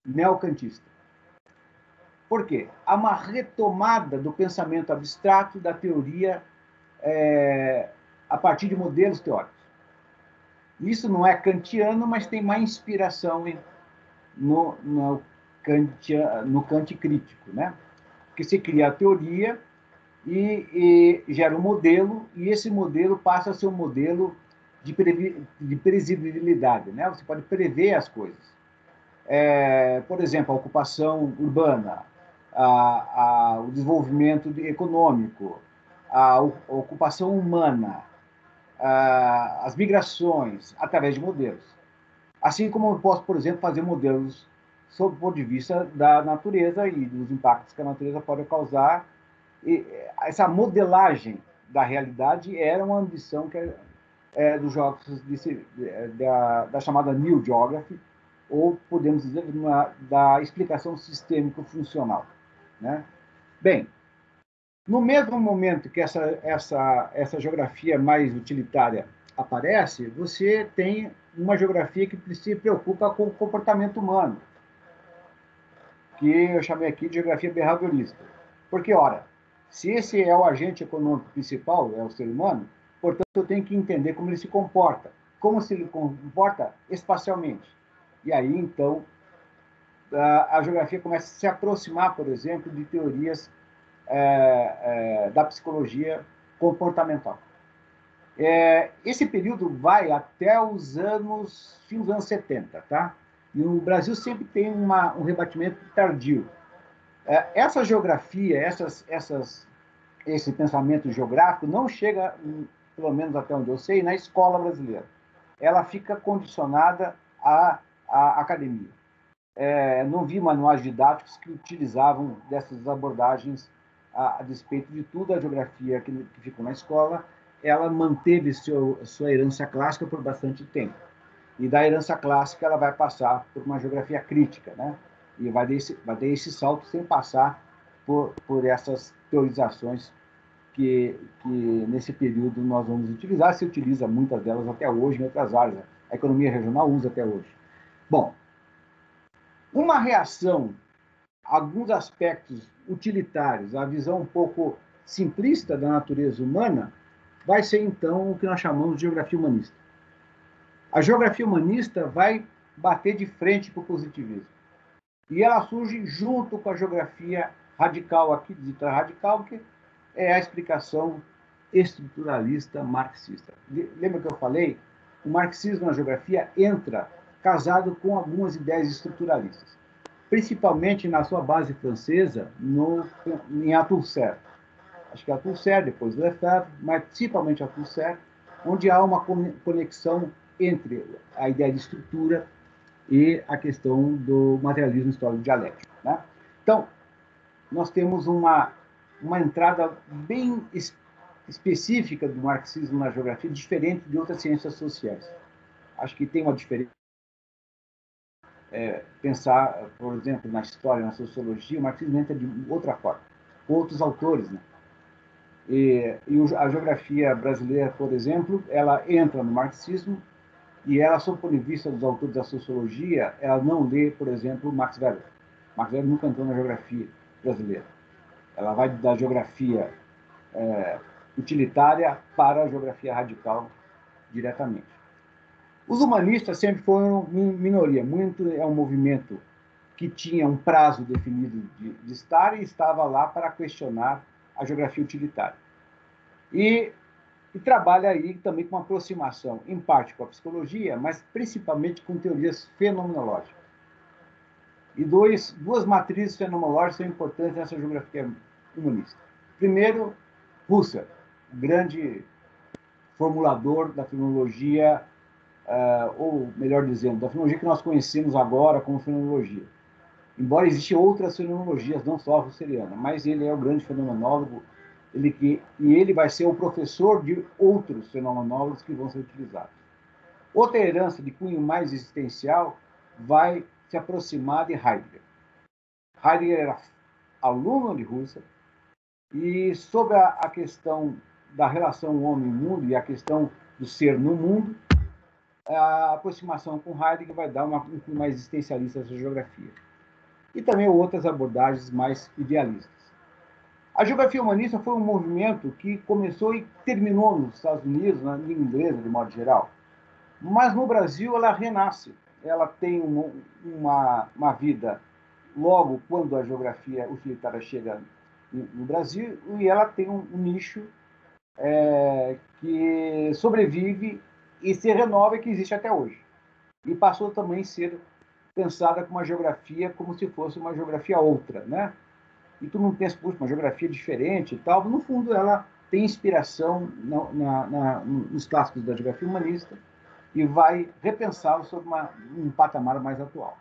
neocantista. Por quê? Há uma retomada do pensamento abstrato da teoria a partir de modelos teóricos. Isso não é kantiano, mas tem mais inspiração no Kant crítico, né? Porque se cria a teoria e gera um modelo, e esse modelo passa a ser um modelo de previsibilidade, né? Você pode prever as coisas. Por exemplo, a ocupação urbana, o desenvolvimento econômico, a ocupação humana, as migrações, através de modelos. Assim como eu posso, por exemplo, fazer modelos sob o ponto de vista da natureza e dos impactos que a natureza pode causar. E essa modelagem da realidade era uma ambição dos geógrafos da chamada New Geography, ou podemos dizer da explicação sistêmico-funcional. Né? Bem, no mesmo momento que essa geografia mais utilitária aparece, você tem uma geografia que se preocupa com o comportamento humano, que eu chamei aqui de geografia behaviorista. Porque, ora, se esse é o agente econômico principal, é o ser humano, portanto, eu tenho que entender como ele se comporta, como se ele comporta espacialmente. E aí, então, a geografia começa a se aproximar, por exemplo, de teorias da psicologia comportamental. Esse período vai até os fim dos anos 70, tá? E o Brasil sempre tem um rebatimento tardio. Essa geografia, esse pensamento geográfico não chega, pelo menos até onde eu sei, na escola brasileira. Ela fica condicionada à academia. Não vi manuais didáticos que utilizavam dessas abordagens a despeito de tudo. A geografia que ficou na escola, ela manteve sua herança clássica por bastante tempo. E da herança clássica ela vai passar por uma geografia crítica, né? E vai dar esse salto sem passar por essas teorizações que nesse período nós vamos utilizar. Se utiliza muitas delas até hoje em outras áreas. A economia regional usa até hoje. Bom, uma reação a alguns aspectos utilitários, a visão um pouco simplista da natureza humana, vai ser, então, o que nós chamamos de geografia humanista. A geografia humanista vai bater de frente com o positivismo. E ela surge junto com a geografia radical, aqui dita radical, que é a explicação estruturalista marxista. Lembra que eu falei? O marxismo na geografia entra casado com algumas ideias estruturalistas, principalmente na sua base francesa, em Althusser. Acho que Althusser, depois Lefebvre, mas principalmente Althusser, onde há uma conexão entre a ideia de estrutura e a questão do materialismo histórico dialético, né? Então, nós temos uma entrada bem específica do marxismo na geografia, diferente de outras ciências sociais. Acho que tem uma diferença. Pensar, por exemplo, na história, na sociologia, o marxismo entra de outra forma, com outros autores, né? E a geografia brasileira, por exemplo, ela entra no marxismo e ela, sob o ponto de vista dos autores da sociologia, ela não lê, por exemplo, Max Weber. Max Weber nunca entrou na geografia brasileira. Ela vai da geografia utilitária para a geografia radical diretamente. Os humanistas sempre foram minoria. Muito é um movimento que tinha um prazo definido de estar e estava lá para questionar a geografia utilitária. E trabalha aí também com uma aproximação, em parte com a psicologia, mas principalmente com teorias fenomenológicas. E duas matrizes fenomenológicas são importantes nessa geografia humanista. Primeiro, Husserl, grande formulador da fenomenologia, ou melhor dizendo, da fenomenologia que nós conhecemos agora como fenomenologia. Embora existam outras fenomenologias, não só a husserliana, mas ele é o grande fenomenólogo, e ele vai ser o professor de outros fenomenólogos que vão ser utilizados. Outra herança de cunho mais existencial vai se aproximar de Heidegger. Heidegger era aluno de Husserl, e sobre a questão da relação homem-mundo e a questão do ser no mundo, a aproximação com Heidegger vai dar um cunho mais existencialista dessa geografia. E também outras abordagens mais idealistas. A geografia humanista foi um movimento que começou e terminou nos Estados Unidos, na língua inglesa, de modo geral. Mas no Brasil ela renasce. Ela tem uma vida logo quando a geografia utilitária chega no Brasil, e ela tem um nicho que sobrevive e se renova e que existe até hoje. E passou também a ser pensada como uma geografia como se fosse uma geografia outra, né? E tu não pensa, puxa, uma geografia diferente e tal. No fundo, ela tem inspiração nos clássicos da geografia humanista e vai repensá-lo sobre um patamar mais atual.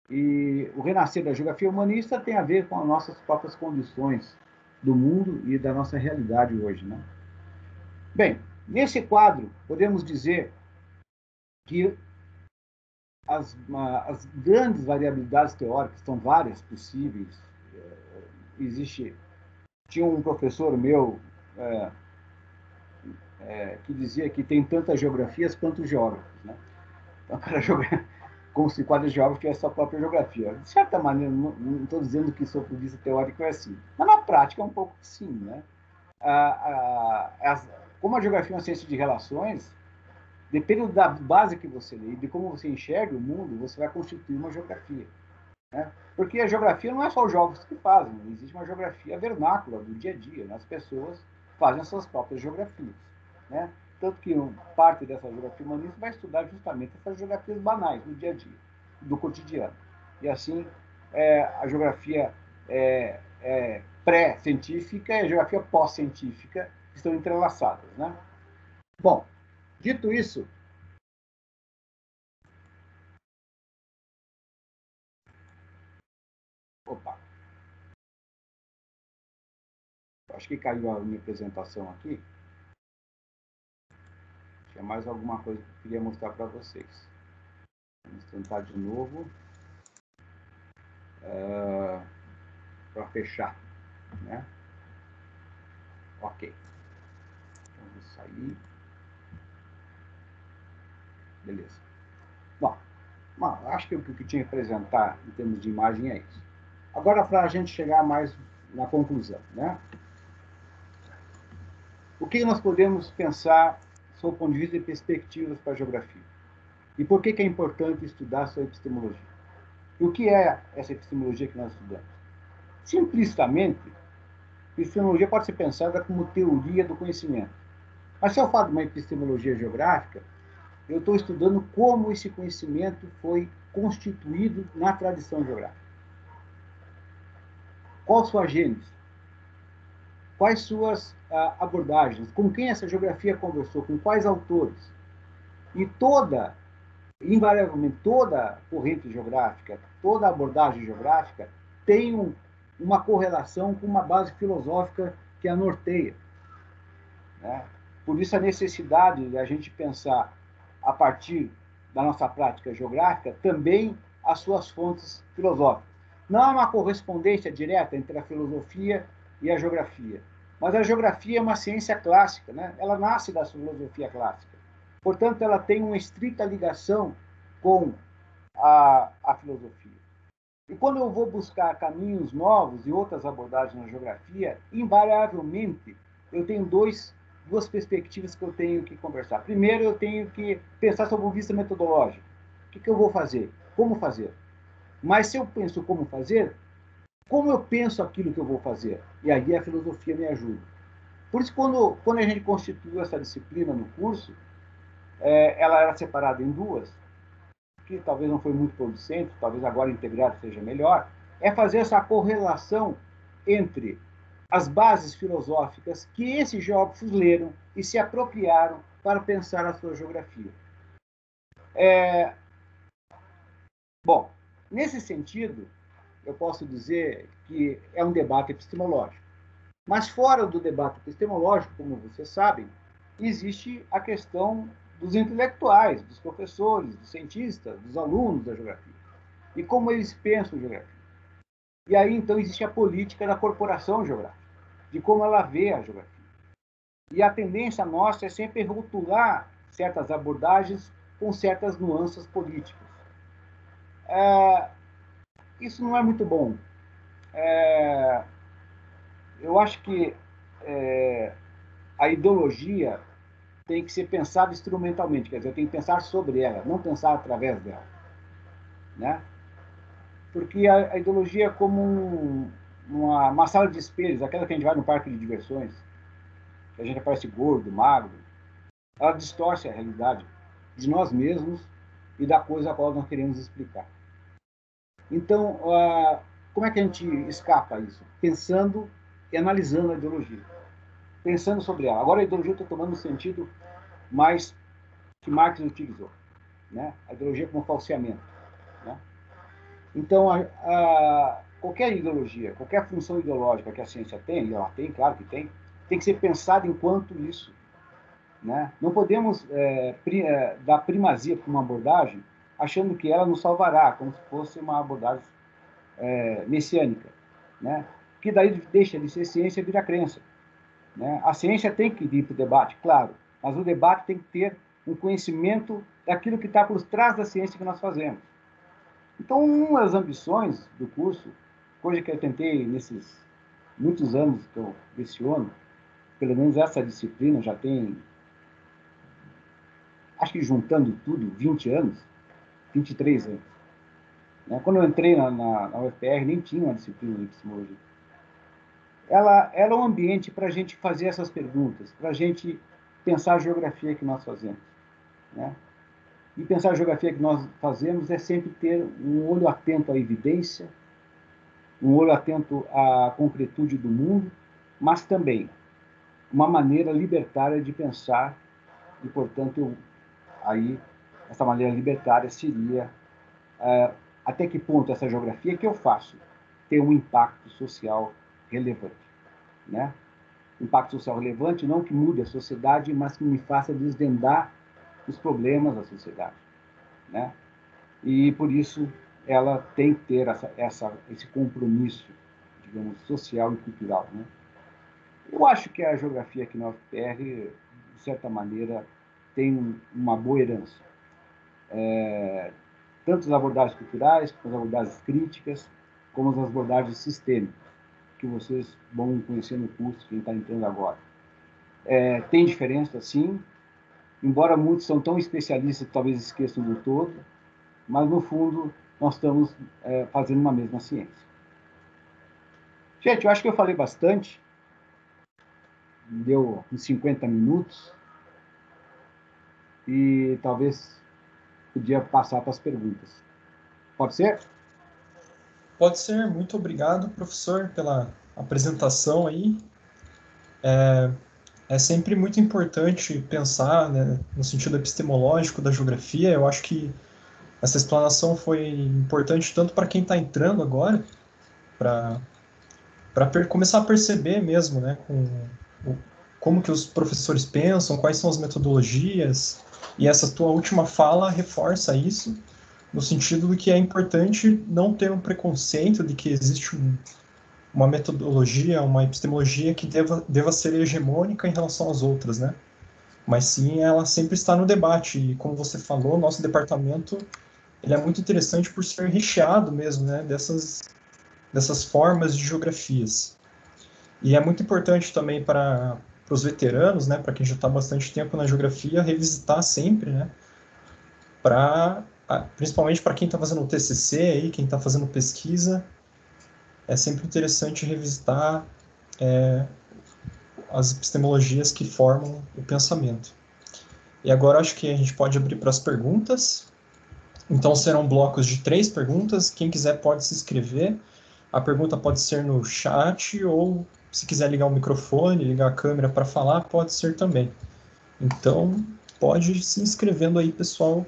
E o renascer da geografia humanista tem a ver com as nossas próprias condições do mundo e da nossa realidade hoje, né? Bem, nesse quadro, podemos dizer que as grandes variabilidades teóricas, são várias possíveis. Tinha um professor meu, que dizia que tem tantas geografias quanto geógrafos, né? Então, cada como se cada geógrafo tivesse sua própria geografia. De certa maneira, não estou dizendo que isso, do ponto de vista teórico, é assim, mas na prática é um pouco sim, né? Como a geografia é uma ciência de relações, dependendo da base que você lê e de como você enxerga o mundo, você vai constituir uma geografia. Né? Porque a geografia não é só os geógrafos que fazem, existe uma geografia vernácula do dia a dia, né? As pessoas fazem as suas próprias geografias. Né? Tanto que parte dessa geografia humanista vai estudar justamente essas geografias banais do dia a dia, do cotidiano. E assim, a geografia pré-científica e a geografia pós-científica estão entrelaçadas. Né? Bom, dito isso, opa, acho que caiu a minha apresentação aqui. Tinha mais alguma coisa que eu queria mostrar para vocês. Vamos tentar de novo. Para fechar. Né? Ok. Vamos sair. Beleza. Bom, acho que o que eu tinha que apresentar em termos de imagem é isso. Agora, para a gente chegar mais na conclusão. Né? O que nós podemos pensar sob o ponto de vista de perspectivas para a geografia? E por que é importante estudar sua epistemologia? E o que é essa epistemologia que nós estudamos? Simplicitamente, epistemologia pode ser pensada como teoria do conhecimento. Mas se eu falo de uma epistemologia geográfica, eu estou estudando como esse conhecimento foi constituído na tradição geográfica. Qual sua gênese? Quais suas abordagens? Com quem essa geografia conversou? Com quais autores? E invariavelmente, toda corrente geográfica, toda abordagem geográfica tem uma correlação com uma base filosófica que a norteia. Né? Por isso a necessidade de a gente pensar, a partir da nossa prática geográfica, também as suas fontes filosóficas. Não há uma correspondência direta entre a filosofia e a geografia, mas a geografia é uma ciência clássica, né? Ela nasce da filosofia clássica. Portanto, ela tem uma estrita ligação com a filosofia. E quando eu vou buscar caminhos novos e outras abordagens na geografia, invariavelmente eu tenho duas perspectivas que eu tenho que conversar. Primeiro, eu tenho que pensar sobre o vista metodológico. O que eu vou fazer? Como fazer? Mas se eu penso como fazer, como eu penso aquilo que eu vou fazer? E aí a filosofia me ajuda. Por isso, quando a gente constituiu essa disciplina no curso, ela era separada em duas, que talvez não foi muito producente, talvez agora integrado seja melhor, é fazer essa correlação entre as bases filosóficas que esses geógrafos leram e se apropriaram para pensar a sua geografia. Bom, nesse sentido, eu posso dizer que é um debate epistemológico. Mas fora do debate epistemológico, como vocês sabem, existe a questão dos intelectuais, dos professores, dos cientistas, dos alunos da geografia. E como eles pensam geografia. E aí, então, existe a política da corporação geográfica, de como ela vê a geografia. E a tendência nossa é sempre rotular certas abordagens com certas nuances políticas. Isso não é muito bom. Eu acho que a ideologia tem que ser pensada instrumentalmente, quer dizer, eu tenho que pensar sobre ela, não pensar através dela. Né? Porque a ideologia é como uma sala de espelhos, aquela que a gente vai no parque de diversões, que a gente aparece gordo, magro, ela distorce a realidade de nós mesmos e da coisa a qual nós queremos explicar. Então, como é que a gente escapa a isso? Pensando e analisando a ideologia. Pensando sobre ela. Agora a ideologia está tomando um sentido mais que Marx utilizou. Né? A ideologia como falseamento. Né? Então, qualquer ideologia, qualquer função ideológica que a ciência tem, e ela tem, claro que tem que ser pensada enquanto isso. Né? Não podemos dar primazia para uma abordagem achando que ela nos salvará, como se fosse uma abordagem messiânica. Né? Que daí deixa de ser ciência e vira crença. Né? A ciência tem que vir para o debate, claro, mas o debate tem que ter um conhecimento daquilo que está por trás da ciência que nós fazemos. Então, uma das ambições do curso, coisa que eu tentei nesses muitos anos que eu leciono, pelo menos essa disciplina já tem, acho que juntando tudo, 20 anos, 23 anos. Né? Quando eu entrei na UFR, nem tinha uma disciplina de epistemologia. Ela era um ambiente para a gente fazer essas perguntas, para a gente pensar a geografia que nós fazemos. Né? E pensar a geografia que nós fazemos é sempre ter um olho atento à evidência, um olho atento à concretude do mundo, mas também uma maneira libertária de pensar, e, portanto, aí essa maneira libertária seria até que ponto essa geografia que eu faço tem um impacto social relevante. Né? Impacto social relevante, não que mude a sociedade, mas que me faça desvendar os problemas da sociedade. Né? E, por isso, ela tem que ter esse compromisso, digamos, social e cultural. Né? Eu acho que a geografia aqui na UFPR, de certa maneira, tem uma boa herança. Tanto as abordagens culturais, como as abordagens críticas, como as abordagens sistêmicas, que vocês vão conhecer no curso, quem está entrando agora. Tem diferença, sim, embora muitos são tão especialistas que talvez esqueçam do todo, mas, no fundo, nós estamos fazendo uma mesma ciência. Gente, eu acho que eu falei bastante, deu uns 50 minutos, e talvez podia passar para as perguntas. Pode ser? Pode ser. Muito obrigado, professor, pela apresentação aí. É sempre muito importante pensar, né, no sentido epistemológico da geografia. Eu acho que essa explanação foi importante tanto para quem está entrando agora, para começar a perceber mesmo, né, o, como que os professores pensam, quais são as metodologias, e essa tua última fala reforça isso, no sentido de que é importante não ter um preconceito de que existe uma metodologia, uma epistemologia que deva ser hegemônica em relação às outras, né? Mas sim, ela sempre está no debate, e como você falou, nosso departamento ele é muito interessante por ser recheado mesmo, né, dessas formas de geografias. E é muito importante também para os veteranos, né, para quem já está bastante tempo na geografia, revisitar sempre, né, principalmente para quem está fazendo o TCC aí, quem está fazendo pesquisa, é sempre interessante revisitar as epistemologias que formam o pensamento. E agora acho que a gente pode abrir para as perguntas. Então serão blocos de 3 perguntas. Quem quiser pode se inscrever. A pergunta pode ser no chat ou se quiser ligar o microfone, ligar a câmera para falar, pode ser também. Então pode ir se inscrevendo aí, pessoal.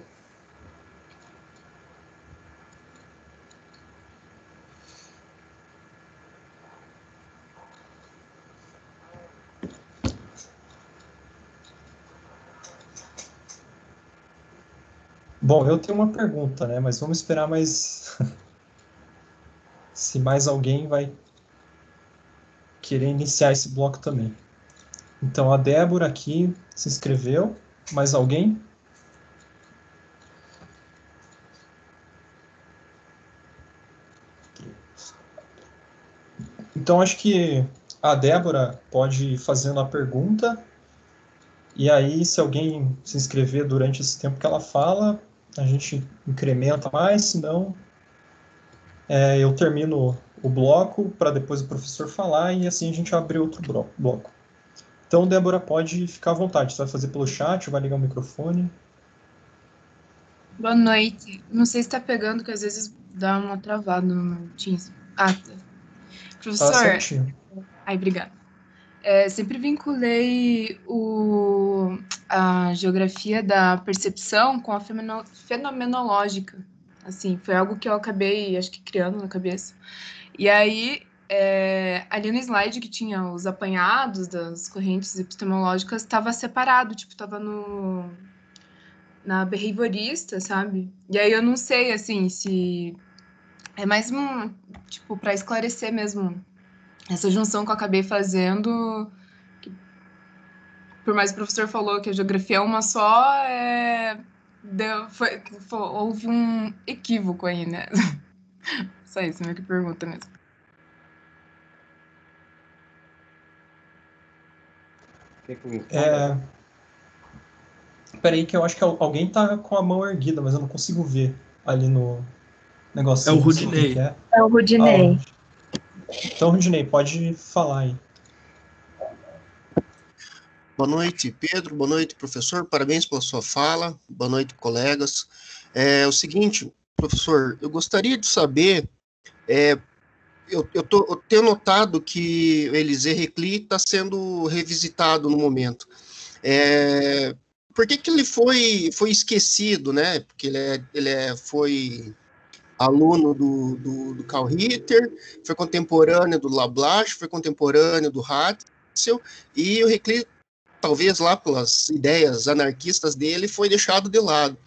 Bom, eu tenho uma pergunta, né? Mas vamos esperar mais se mais alguém vai querer iniciar esse bloco também. Então a Débora aqui se inscreveu. Mais alguém? Então acho que a Débora pode ir fazendo a pergunta. E aí, se alguém se inscrever durante esse tempo que ela fala, a gente incrementa mais, senão eu termino o bloco para depois o professor falar e assim a gente abre outro bloco. Então, Débora, pode ficar à vontade. Você vai fazer pelo chat, vai ligar o microfone. Boa noite. Não sei se tá pegando, que às vezes dá uma travada no Teams. Ah, tá. Tá Professor, certinho. ai, obrigada. Sempre vinculei a geografia da percepção com a fenomenológica. Assim, foi algo que eu acabei, acho que, criando na cabeça. E aí, ali no slide que tinha os apanhados das correntes epistemológicas, estava separado, tipo, estava na behaviorista, sabe? E aí eu não sei, assim, se é mais tipo, para esclarecer mesmo essa junção que eu acabei fazendo, por mais que o professor falou que a geografia é uma só, houve um equívoco aí, né? Só isso, meio que pergunta mesmo. Quer que eu responda? Peraí que eu acho que alguém tá com a mão erguida, mas eu não consigo ver ali no É o negocinho, não sei quem que Rudinei. é. É o Rudinei. Então, Rudinei, pode falar aí. Boa noite, Pedro. Boa noite, professor. Parabéns pela sua fala. Boa noite, colegas. É o seguinte, professor, eu gostaria de saber, eu tenho notado que o Elisée Reclus está sendo revisitado no momento. Por que ele foi esquecido, né? Porque foi aluno do Karl Ritter, foi contemporâneo do Lablache, foi contemporâneo do Hatzel, e o Reclus, talvez lá pelas ideias anarquistas dele, foi deixado de lado.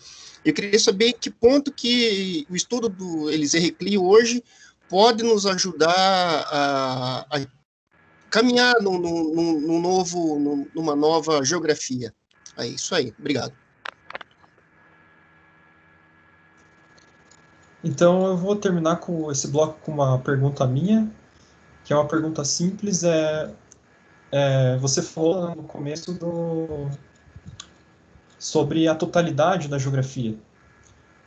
Eu queria saber em que ponto que o estudo do Elisée Reclus hoje pode nos ajudar a caminhar numa nova geografia. É isso aí, obrigado. Então, eu vou terminar com esse bloco com uma pergunta minha, que é uma pergunta simples. Você falou no começo sobre a totalidade da geografia,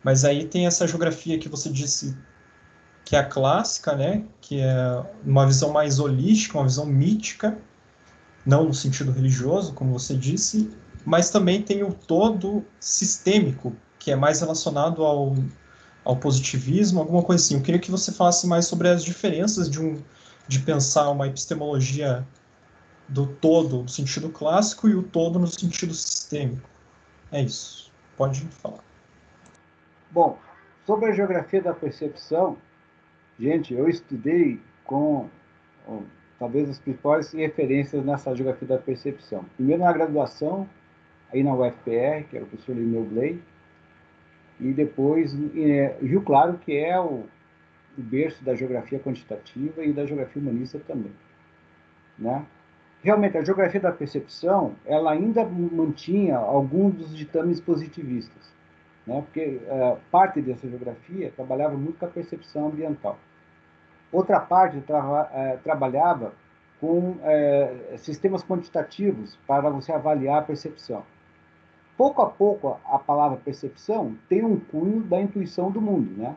mas aí tem essa geografia que você disse que é a clássica, né? Que é uma visão mais holística, uma visão mítica, não no sentido religioso, como você disse, mas também tem o todo sistêmico, que é mais relacionado ao positivismo, alguma coisa assim. Eu queria que você falasse mais sobre as diferenças de pensar uma epistemologia do todo no sentido clássico e o todo no sentido sistêmico. É isso. Pode falar. Bom, sobre a geografia da percepção, gente, eu estudei com talvez as principais referências nessa geografia da percepção. Primeiro na graduação, aí na UFPR, que era o professor Lineu Bley, e depois Rio Claro, que é o berço da geografia quantitativa e da geografia humanista também, né? Realmente, a geografia da percepção, ela ainda mantinha alguns dos ditames positivistas, né? Porque parte dessa geografia trabalhava muito com a percepção ambiental. Outra parte trabalhava com sistemas quantitativos para você avaliar a percepção. Pouco a pouco, a palavra percepção tem um cunho da intuição do mundo, né?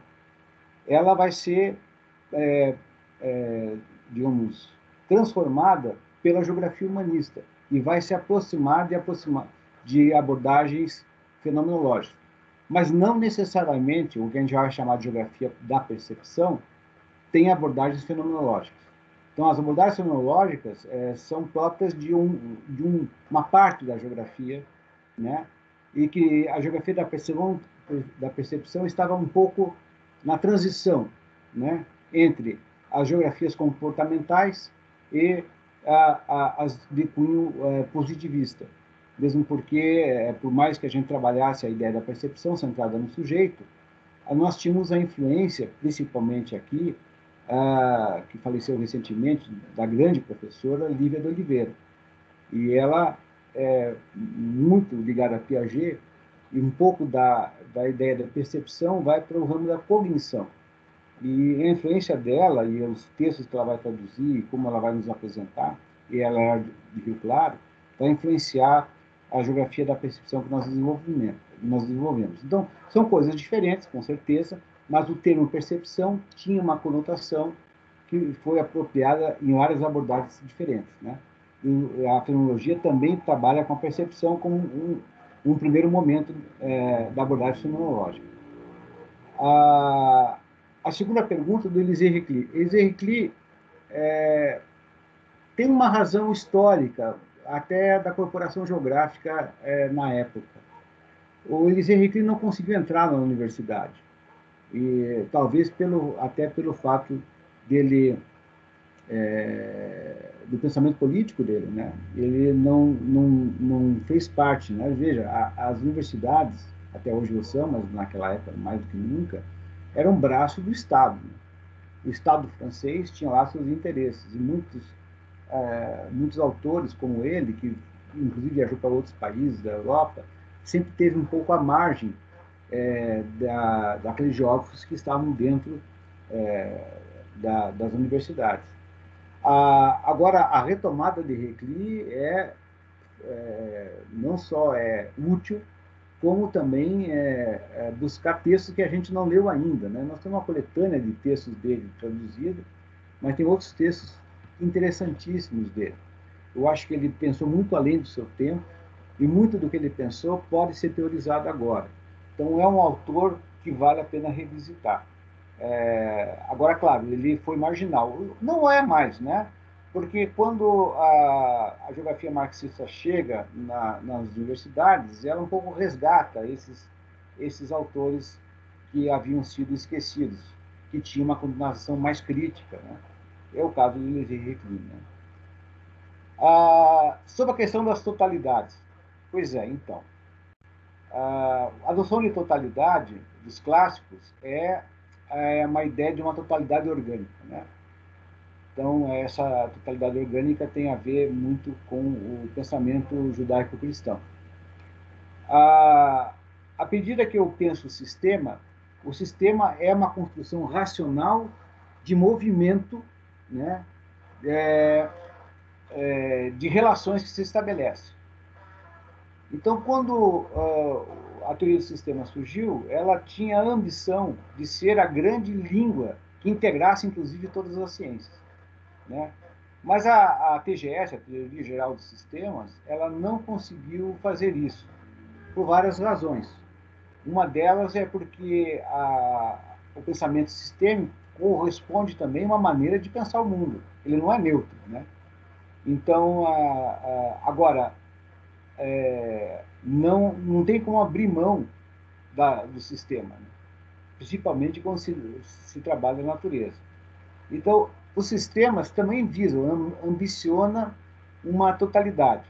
Ela vai ser, digamos, transformada pela geografia humanista e vai se aproximar de abordagens fenomenológicas. Mas não necessariamente o que a gente vai chamar de geografia da percepção tem abordagens fenomenológicas. Então, as abordagens fenomenológicas são próprias de uma parte da geografia, né? E que a geografia da percepção estava um pouco na transição, né? Entre as geografias comportamentais e as de cunho positivista. Mesmo porque, por mais que a gente trabalhasse a ideia da percepção centrada no sujeito, nós tínhamos a influência, principalmente aqui, que faleceu recentemente, da grande professora Lívia de Oliveira. E ela é muito ligada a Piaget, e um pouco da ideia da percepção vai para o ramo da cognição. E a influência dela e os textos que ela vai traduzir, como ela vai nos apresentar, e ela é de Rio Claro, vai influenciar a geografia da percepção que nós desenvolvemos. Então, são coisas diferentes, com certeza, mas o termo percepção tinha uma conotação que foi apropriada em várias abordagens diferentes, né? E a fenomenologia também trabalha com a percepção como um primeiro momento da abordagem fenomenológica. A segunda pergunta do Elisée Reclus. Elisée Reclus tem uma razão histórica, até da corporação geográfica na época. O Elisée Reclus não conseguiu entrar na universidade, e talvez até pelo fato dele do pensamento político dele, né? Ele não fez parte, né? Veja, as universidades até hoje o são, mas naquela época mais do que nunca, eram um braço do Estado. Né? O Estado francês tinha lá seus interesses e muitos autores como ele que inclusive viajou para outros países da Europa, sempre teve um pouco à margem daqueles geógrafos que estavam dentro das universidades. Agora, a retomada de Recli não só é útil, como também buscar textos que a gente não leu ainda, né? Nós temos uma coletânea de textos dele traduzidos, mas tem outros textos interessantíssimos dele. Eu acho que ele pensou muito além do seu tempo, e muito do que ele pensou pode ser teorizado agora. Então, é um autor que vale a pena revisitar. Agora, claro, ele foi marginal. Não é mais, né? Porque quando a geografia marxista chega nas universidades, ela um pouco resgata esses autores que haviam sido esquecidos, que tinham uma combinação mais crítica, né? É o caso do Lévi Reclus, né? Sobre a questão das totalidades. Pois é, então. A noção de totalidade dos clássicos é uma ideia de uma totalidade orgânica, né? Então, essa totalidade orgânica tem a ver muito com o pensamento judaico-cristão. À medida que eu penso o sistema é uma construção racional de movimento, né? De relações que se estabelecem. Então, quando a teoria do sistema surgiu, ela tinha a ambição de ser a grande língua que integrasse, inclusive, todas as ciências, né? Mas a TGS, a Teoria Geral dos Sistemas, ela não conseguiu fazer isso, por várias razões. Uma delas é porque o pensamento sistêmico corresponde também a uma maneira de pensar o mundo. Ele não é neutro, né? Então, agora, não tem como abrir mão do sistema, né? Principalmente quando se trabalha na natureza. Então, os sistemas também ambiciona uma totalidade.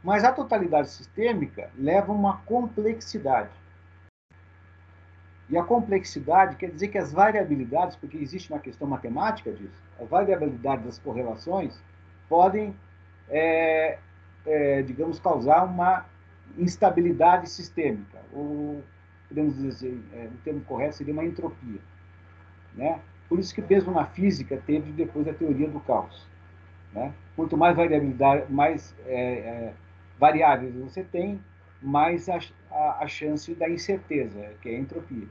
Mas a totalidade sistêmica leva a uma complexidade. E a complexidade quer dizer que as variabilidades, porque existe uma questão matemática disso, as variabilidades das correlações podem, digamos, causar uma instabilidade sistêmica. Ou, podemos dizer, o termo correto seria uma entropia, né? Por isso que mesmo na física teve depois a teoria do caos, né? Quanto mais variabilidade, mais variáveis você tem, mais a chance da incerteza, que é a entropia.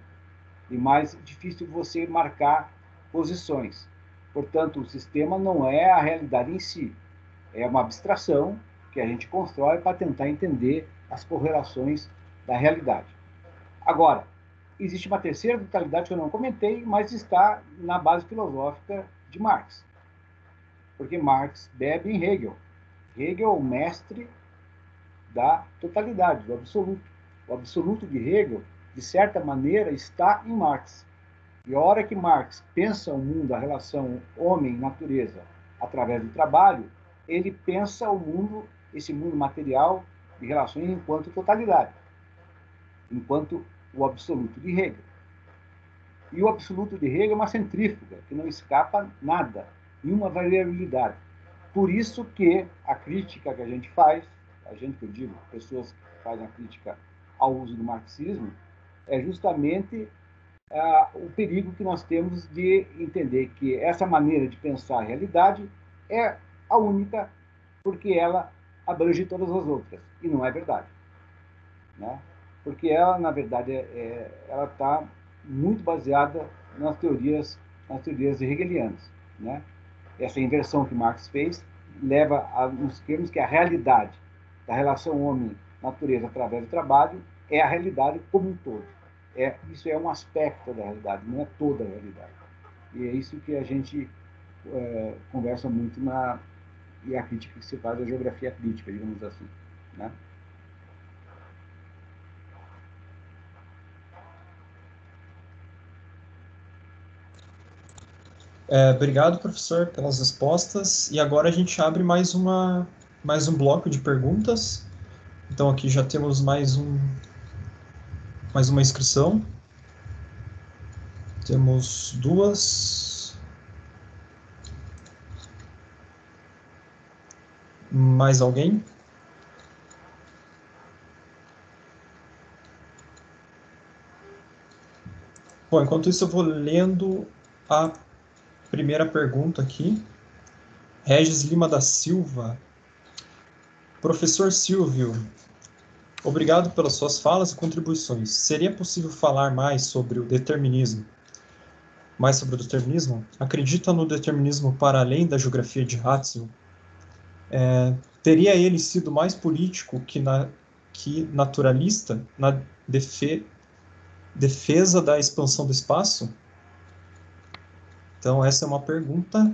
E mais difícil você marcar posições. Portanto, o sistema não é a realidade em si. É uma abstração que a gente constrói para tentar entender as correlações da realidade. Agora, existe uma terceira totalidade que eu não comentei, mas está na base filosófica de Marx. Porque Marx bebe em Hegel. Hegel é o mestre da totalidade, do absoluto. O absoluto de Hegel, de certa maneira, está em Marx. E a hora que Marx pensa o mundo, a relação homem-natureza, através do trabalho, ele pensa o mundo, esse mundo material de relações enquanto totalidade, enquanto o absoluto de Hegel. E o absoluto de Hegel é uma centrífuga, que não escapa nada, nenhuma variabilidade. Por isso que a crítica que a gente faz, a gente que eu digo, pessoas que fazem a crítica ao uso do marxismo, é justamente o perigo que nós temos de entender que essa maneira de pensar a realidade é a única, porque ela abrange todas as outras. E não é verdade, né? Porque ela, na verdade, ela está muito baseada nas teorias hegelianas, né? Essa inversão que Marx fez leva a nos termos que a realidade da relação homem-natureza através do trabalho é a realidade como um todo. Isso é um aspecto da realidade, não é toda a realidade. E é isso que a gente conversa muito e a crítica que se faz da geografia crítica, digamos assim, né? Obrigado, professor, pelas respostas. E agora a gente abre mais um bloco de perguntas. Então aqui já temos mais uma inscrição. Temos duas. Mais alguém? Bom, enquanto isso eu vou lendo a primeira pergunta aqui. Regis Lima da Silva. Professor Silvio, obrigado pelas suas falas e contribuições. Seria possível falar mais sobre o determinismo? Acredita no determinismo para além da geografia de Ratzel? Teria ele sido mais político que naturalista na defesa da expansão do espaço? Então, essa é uma pergunta.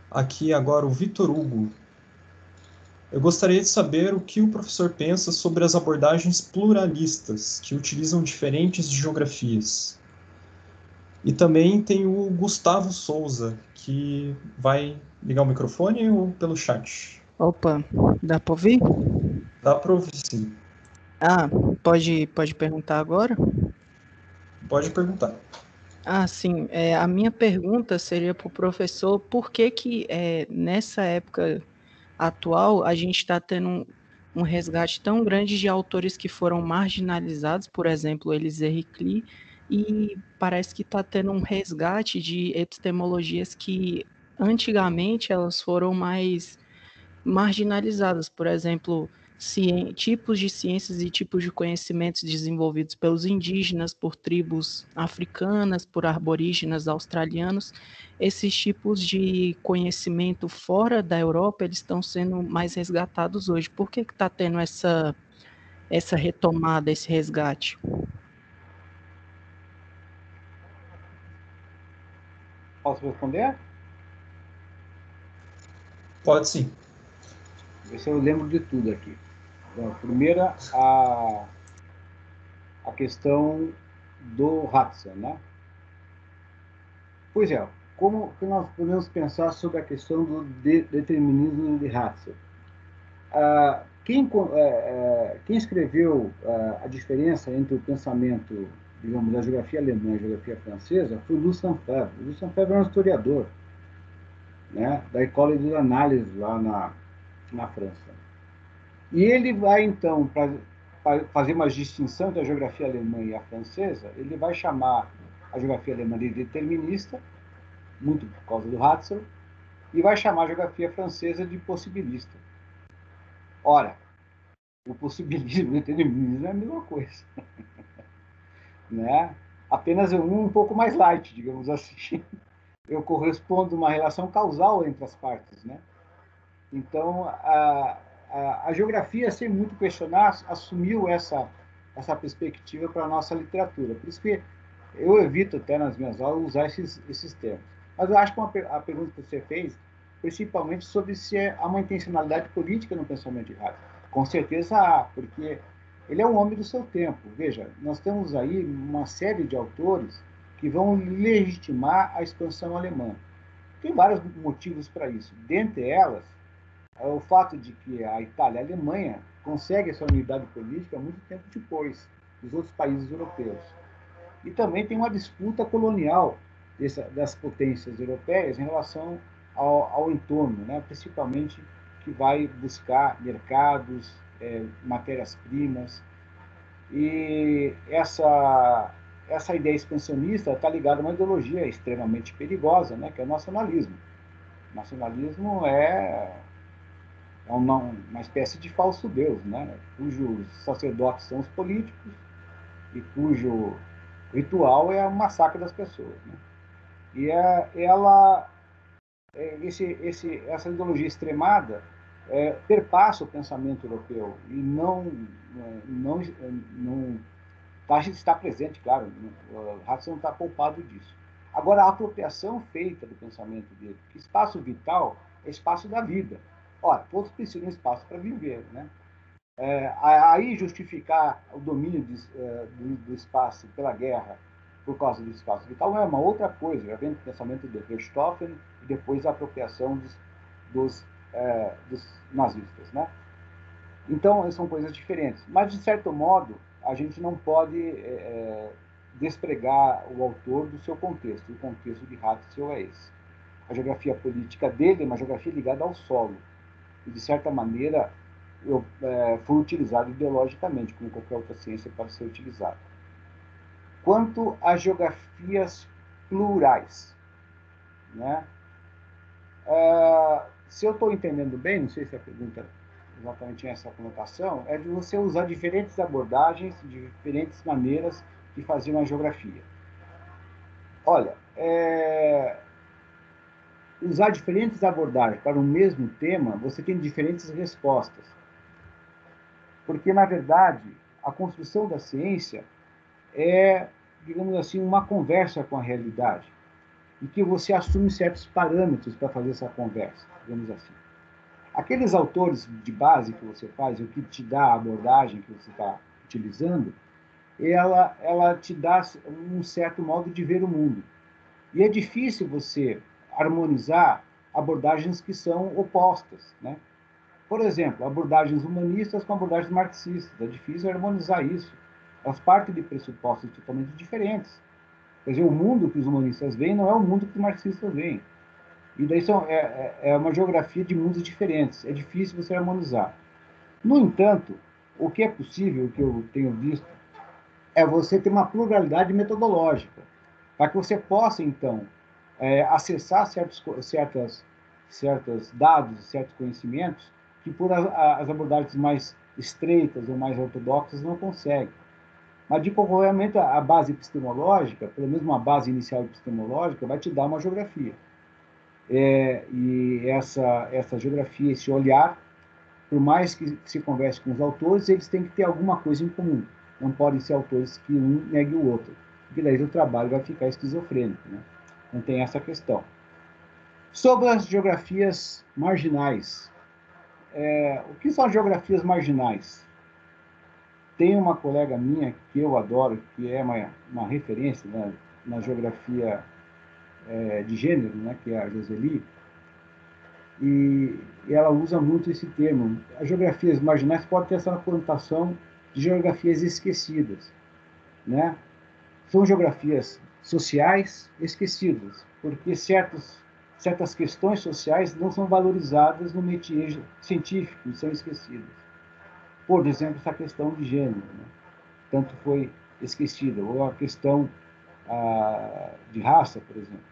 Aqui agora o Vitor Hugo. Eu gostaria de saber o que o professor pensa sobre as abordagens pluralistas, que utilizam diferentes geografias. E também tem o Gustavo Souza, que vai ligar o microfone ou pelo chat? Opa, dá para ouvir? Dá para ouvir, sim. Ah, pode perguntar agora? Pode perguntar. Ah, sim. A minha pergunta seria para o professor, por que nessa época atual a gente está tendo um resgate tão grande de autores que foram marginalizados, por exemplo, Elisée Reclus, e parece que está tendo um resgate de epistemologias que antigamente elas foram mais marginalizadas, por exemplo, tipos de ciências e tipos de conhecimentos desenvolvidos pelos indígenas, por tribos africanas, por aborígenas australianos. Esses tipos de conhecimento fora da Europa, eles estão sendo mais resgatados hoje. Por que está tendo essa retomada, esse resgate? Posso responder? Pode sim. Ver se eu lembro de tudo aqui. Bom, primeira, a questão do Hudson, né? Pois é, como que nós podemos pensar sobre a questão do determinismo de Hudson? Quem escreveu a diferença entre o pensamento, digamos, da geografia alemã e a geografia francesa foi Lucien Febvre. Lucien Febvre era um historiador, né, da École de l'Analyse lá na França. E ele vai, então, para fazer uma distinção entre a geografia alemã e a francesa, ele vai chamar a geografia alemã de determinista, muito por causa do Hudson, e vai chamar a geografia francesa de possibilista. Ora, o possibilismo e o determinismo é a mesma coisa. Né? Apenas um pouco mais light, digamos assim. Eu correspondo a uma relação causal entre as partes. Né? Então, a geografia, sem muito questionar, assumiu essa perspectiva para a nossa literatura. Por isso que eu evito até nas minhas aulas usar esses termos. Mas eu acho que a pergunta que você fez, principalmente sobre se há uma intencionalidade política no pensamento de Hudson. Com certeza há, porque ele é um homem do seu tempo. Veja, nós temos aí uma série de autores que vão legitimar a expansão alemã. Tem vários motivos para isso. Dentre elas, o fato de que a Itália e a Alemanha conseguem essa unidade política muito tempo depois dos outros países europeus. E também tem uma disputa colonial das potências europeias em relação ao entorno, né? Principalmente que vai buscar mercados, matérias-primas. E essa ideia expansionista está ligada a uma ideologia extremamente perigosa, né? Que é o nacionalismo. O nacionalismo é uma espécie de falso Deus, né? Cujos sacerdotes são os políticos e cujo ritual é o massacre das pessoas. Né? E essa ideologia extremada perpassa o pensamento europeu e não está presente, claro, o Hudson não está poupado disso. Agora, a apropriação feita do pensamento dele, que espaço vital é espaço da vida. Ora, todos precisam de um espaço para viver, né? Aí justificar o domínio do espaço pela guerra por causa do espaço vital é uma outra coisa. Já vem do pensamento de Richthofen e depois a apropriação dos nazistas, né? Então, são coisas diferentes. Mas, de certo modo, a gente não pode despregar o autor do seu contexto. O contexto de Hudson é esse. A geografia política dele é uma geografia ligada ao solo. E, de certa maneira, foi utilizado ideologicamente, como qualquer outra ciência pode ser utilizada. quanto às geografias plurais, né? Se eu estou entendendo bem, não sei se a pergunta exatamente tinha essa conotação, é de você usar diferentes abordagens, diferentes maneiras de fazer uma geografia. Olha, usar diferentes abordagens para o mesmo tema, você tem diferentes respostas. Porque, na verdade, a construção da ciência é, digamos assim, uma conversa com a realidade, e que você assume certos parâmetros para fazer essa conversa, digamos assim. Aqueles autores de base que você faz, o que te dá a abordagem que você está utilizando, ela te dá um certo modo de ver o mundo. E é difícil você harmonizar abordagens que são opostas, né? Por exemplo, abordagens humanistas com abordagens marxistas. É difícil harmonizar isso. Elas partem de pressupostos totalmente diferentes. Quer dizer, o mundo que os humanistas veem não é o mundo que os marxistas veem. E daí é uma geografia de mundos diferentes. É difícil você harmonizar. No entanto, o que é possível, o que eu tenho visto, é você ter uma pluralidade metodológica, para que você possa, então, acessar certos dados, certos conhecimentos, que por as abordagens mais estreitas ou mais ortodoxas não conseguem. Mas, de qualquer momento, a base epistemológica, pelo menos uma base inicial epistemológica, vai te dar uma geografia. E essa geografia, esse olhar, por mais que se converse com os autores, eles têm que ter alguma coisa em comum. Não podem ser autores que um negue o outro, porque daí o trabalho vai ficar esquizofrênico, né? Não tem essa questão. Sobre as geografias marginais. O que são as geografias marginais? Tem uma colega minha que eu adoro, que é uma referência, né, na geografia de gênero, né, que é a Joseli, e ela usa muito esse termo. As geografias marginais podem ter essa conotação de geografias esquecidas, né? São geografias sociais esquecidas, porque certas questões sociais não são valorizadas no métier científico e são esquecidas. Por exemplo, essa questão de gênero, né? Tanto foi esquecida, ou a questão de raça, por exemplo,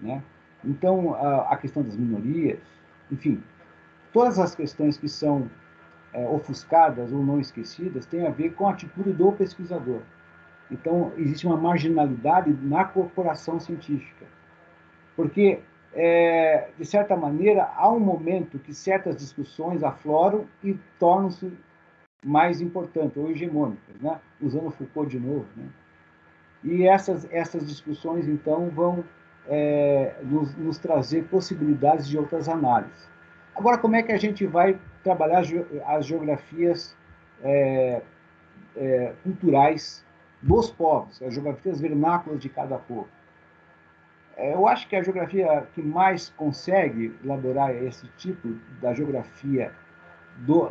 né? Então, a questão das minorias, enfim, todas as questões que são ofuscadas ou não esquecidas têm a ver com a atitude do pesquisador. Então, existe uma marginalidade na corporação científica. Porque, de certa maneira, há um momento que certas discussões afloram e tornam-se mais importantes, ou hegemônicas, né? Usando Foucault de novo, né? E essas discussões, então, vão nos trazer possibilidades de outras análises. Agora, como é que a gente vai trabalhar as geografias culturais dos povos, as geografias vernáculas de cada povo? Eu acho que a geografia que mais consegue elaborar esse tipo da geografia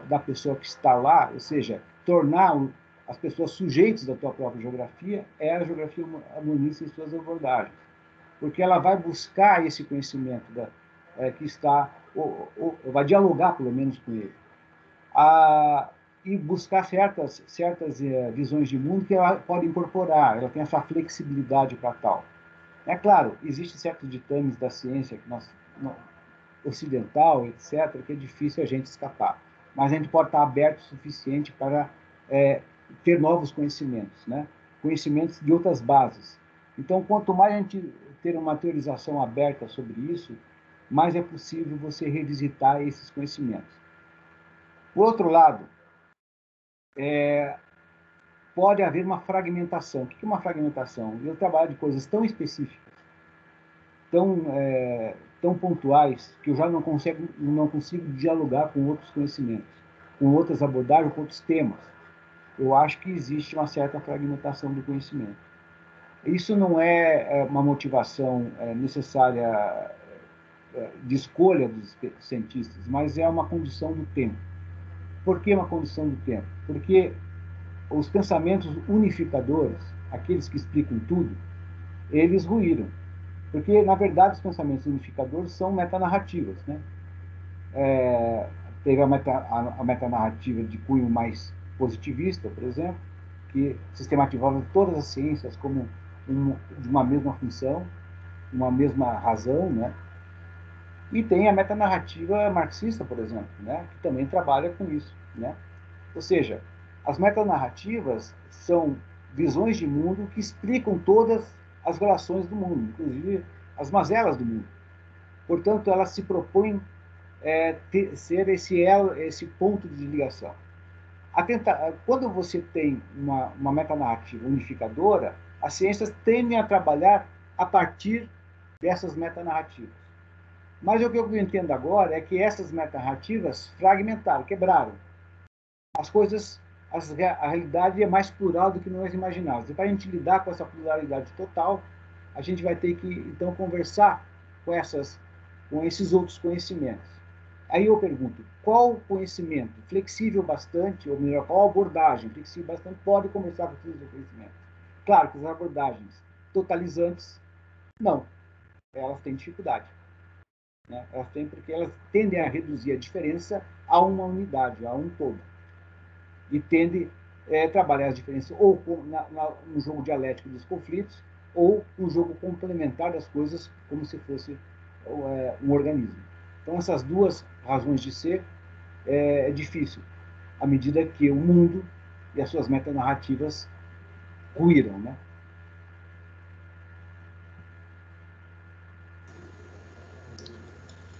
da pessoa que está lá, ou seja, tornar as pessoas sujeitos da tua própria geografia, é a geografia humanista e suas abordagens. Porque ela vai buscar esse conhecimento que está, ou vai dialogar, pelo menos, com ele. E buscar certas visões de mundo que ela pode incorporar, ela tem essa flexibilidade para tal. É claro, existem certos ditames da ciência ocidental, etc., que é difícil a gente escapar. Mas a gente pode estar aberto o suficiente para ter novos conhecimentos, né? Conhecimentos de outras bases. Então, quanto mais a gente ter uma teorização aberta sobre isso, mais é possível você revisitar esses conhecimentos. Por outro lado, pode haver uma fragmentação. O que é uma fragmentação? Eu trabalho de coisas tão específicas, tão pontuais, que eu já não consigo dialogar com outros conhecimentos, com outras abordagens, com outros temas. Eu acho que existe uma certa fragmentação do conhecimento. Isso não é uma motivação necessária de escolha dos cientistas, mas é uma condição do tempo. Por que uma condição do tempo? Porque os pensamentos unificadores, aqueles que explicam tudo, eles ruíram. Porque, na verdade, os pensamentos unificadores são metanarrativas, né? Teve a metanarrativa de cunho mais positivista, por exemplo, que sistematizava todas as ciências como de uma mesma função, uma mesma razão, né? E tem a metanarrativa marxista, por exemplo, né? Que também trabalha com isso, né? Ou seja, as metanarrativas são visões de mundo que explicam todas as relações do mundo, inclusive as mazelas do mundo. Portanto, elas se propõem ser esse ponto de ligação. Quando você tem uma metanarrativa unificadora, as ciências tendem a trabalhar a partir dessas metanarrativas. Mas o que eu entendo agora é que essas metanarrativas fragmentaram, quebraram. As coisas, a realidade é mais plural do que nós imaginávamos. E para a gente lidar com essa pluralidade total, a gente vai ter que, então, conversar com esses outros conhecimentos. Aí eu pergunto, qual conhecimento flexível bastante, ou melhor, qual abordagem flexível bastante pode conversar com esses outros conhecimentos? Claro que as abordagens totalizantes, não. Elas têm dificuldade. Né? Elas têm porque elas tendem a reduzir a diferença a uma unidade, a um todo. E tendem a trabalhar as diferenças ou no jogo dialético dos conflitos, ou no jogo complementar das coisas, como se fosse um organismo. Então, essas duas razões de ser é difícil, à medida que o mundo e as suas metanarrativas ruíram, né?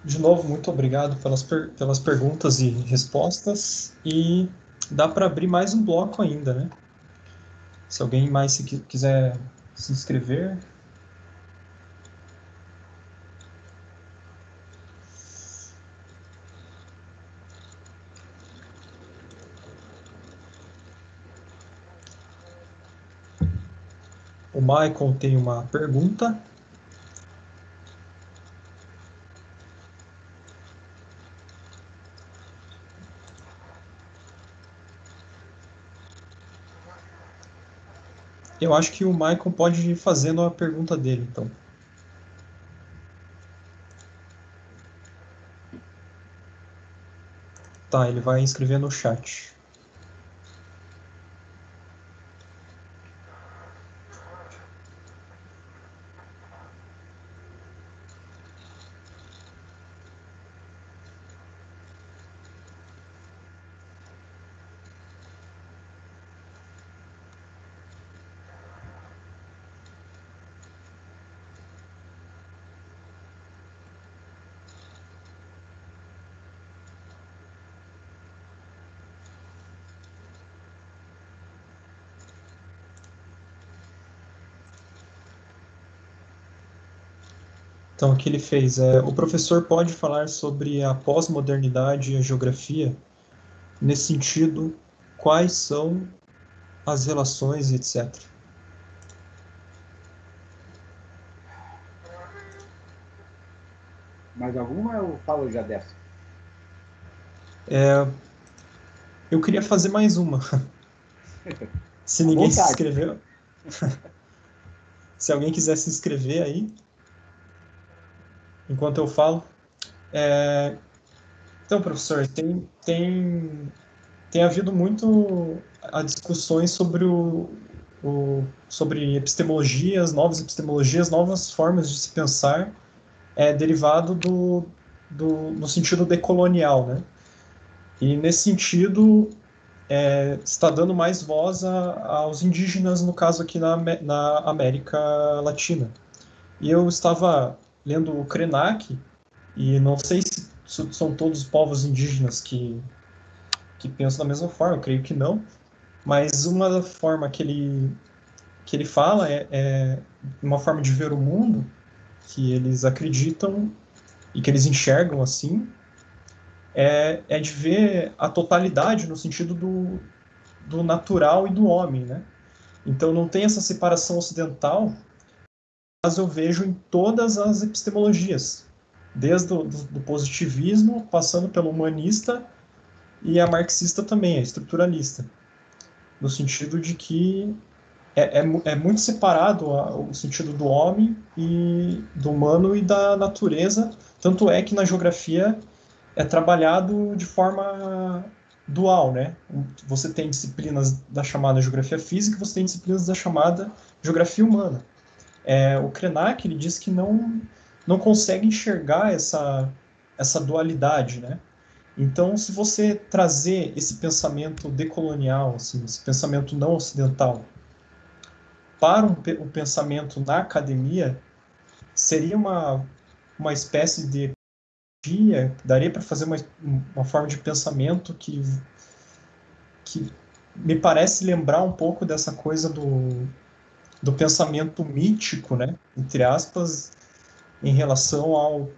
De novo, muito obrigado pelas perguntas e respostas. E dá para abrir mais um bloco ainda, né? Se alguém mais quiser se inscrever. O Michael tem uma pergunta. Eu acho que o Michael pode ir fazendo a pergunta dele, então. Tá, ele vai escrever no chat. Então, o que ele fez é: o professor pode falar sobre a pós-modernidade e a geografia? Nesse sentido, quais são as relações, etc. Mais alguma eu falo já dessa? Eu queria fazer mais uma. Se ninguém se vontade. inscreveu. Se alguém quiser se inscrever aí, enquanto eu falo. Então, professor, tem havido muito a discussões sobre sobre epistemologias, novas formas de se pensar, derivado no sentido decolonial, né? E nesse sentido, está dando mais voz aos indígenas, no caso aqui na América Latina. E eu estava lendo o Krenak, e não sei se são todos povos indígenas que pensam da mesma forma, eu creio que não, mas uma forma que ele fala é uma forma de ver o mundo que eles acreditam e que eles enxergam assim, é de ver a totalidade no sentido do natural e do homem, né? Então não tem essa separação ocidental, mas eu vejo em todas as epistemologias, desde do positivismo, passando pelo humanista e a marxista também, a estruturalista, no sentido de que é muito separado o sentido do homem e do humano e da natureza, tanto é que na geografia é trabalhado de forma dual, né? Você tem disciplinas da chamada geografia física, você tem disciplinas da chamada geografia humana. O Krenak, ele diz que não consegue enxergar essa dualidade, né? Então, se você trazer esse pensamento decolonial, assim, esse pensamento não ocidental, para um pensamento na academia, seria uma espécie de dia, daria para fazer uma forma de pensamento que me parece lembrar um pouco dessa coisa do pensamento mítico, né? Entre aspas, em relação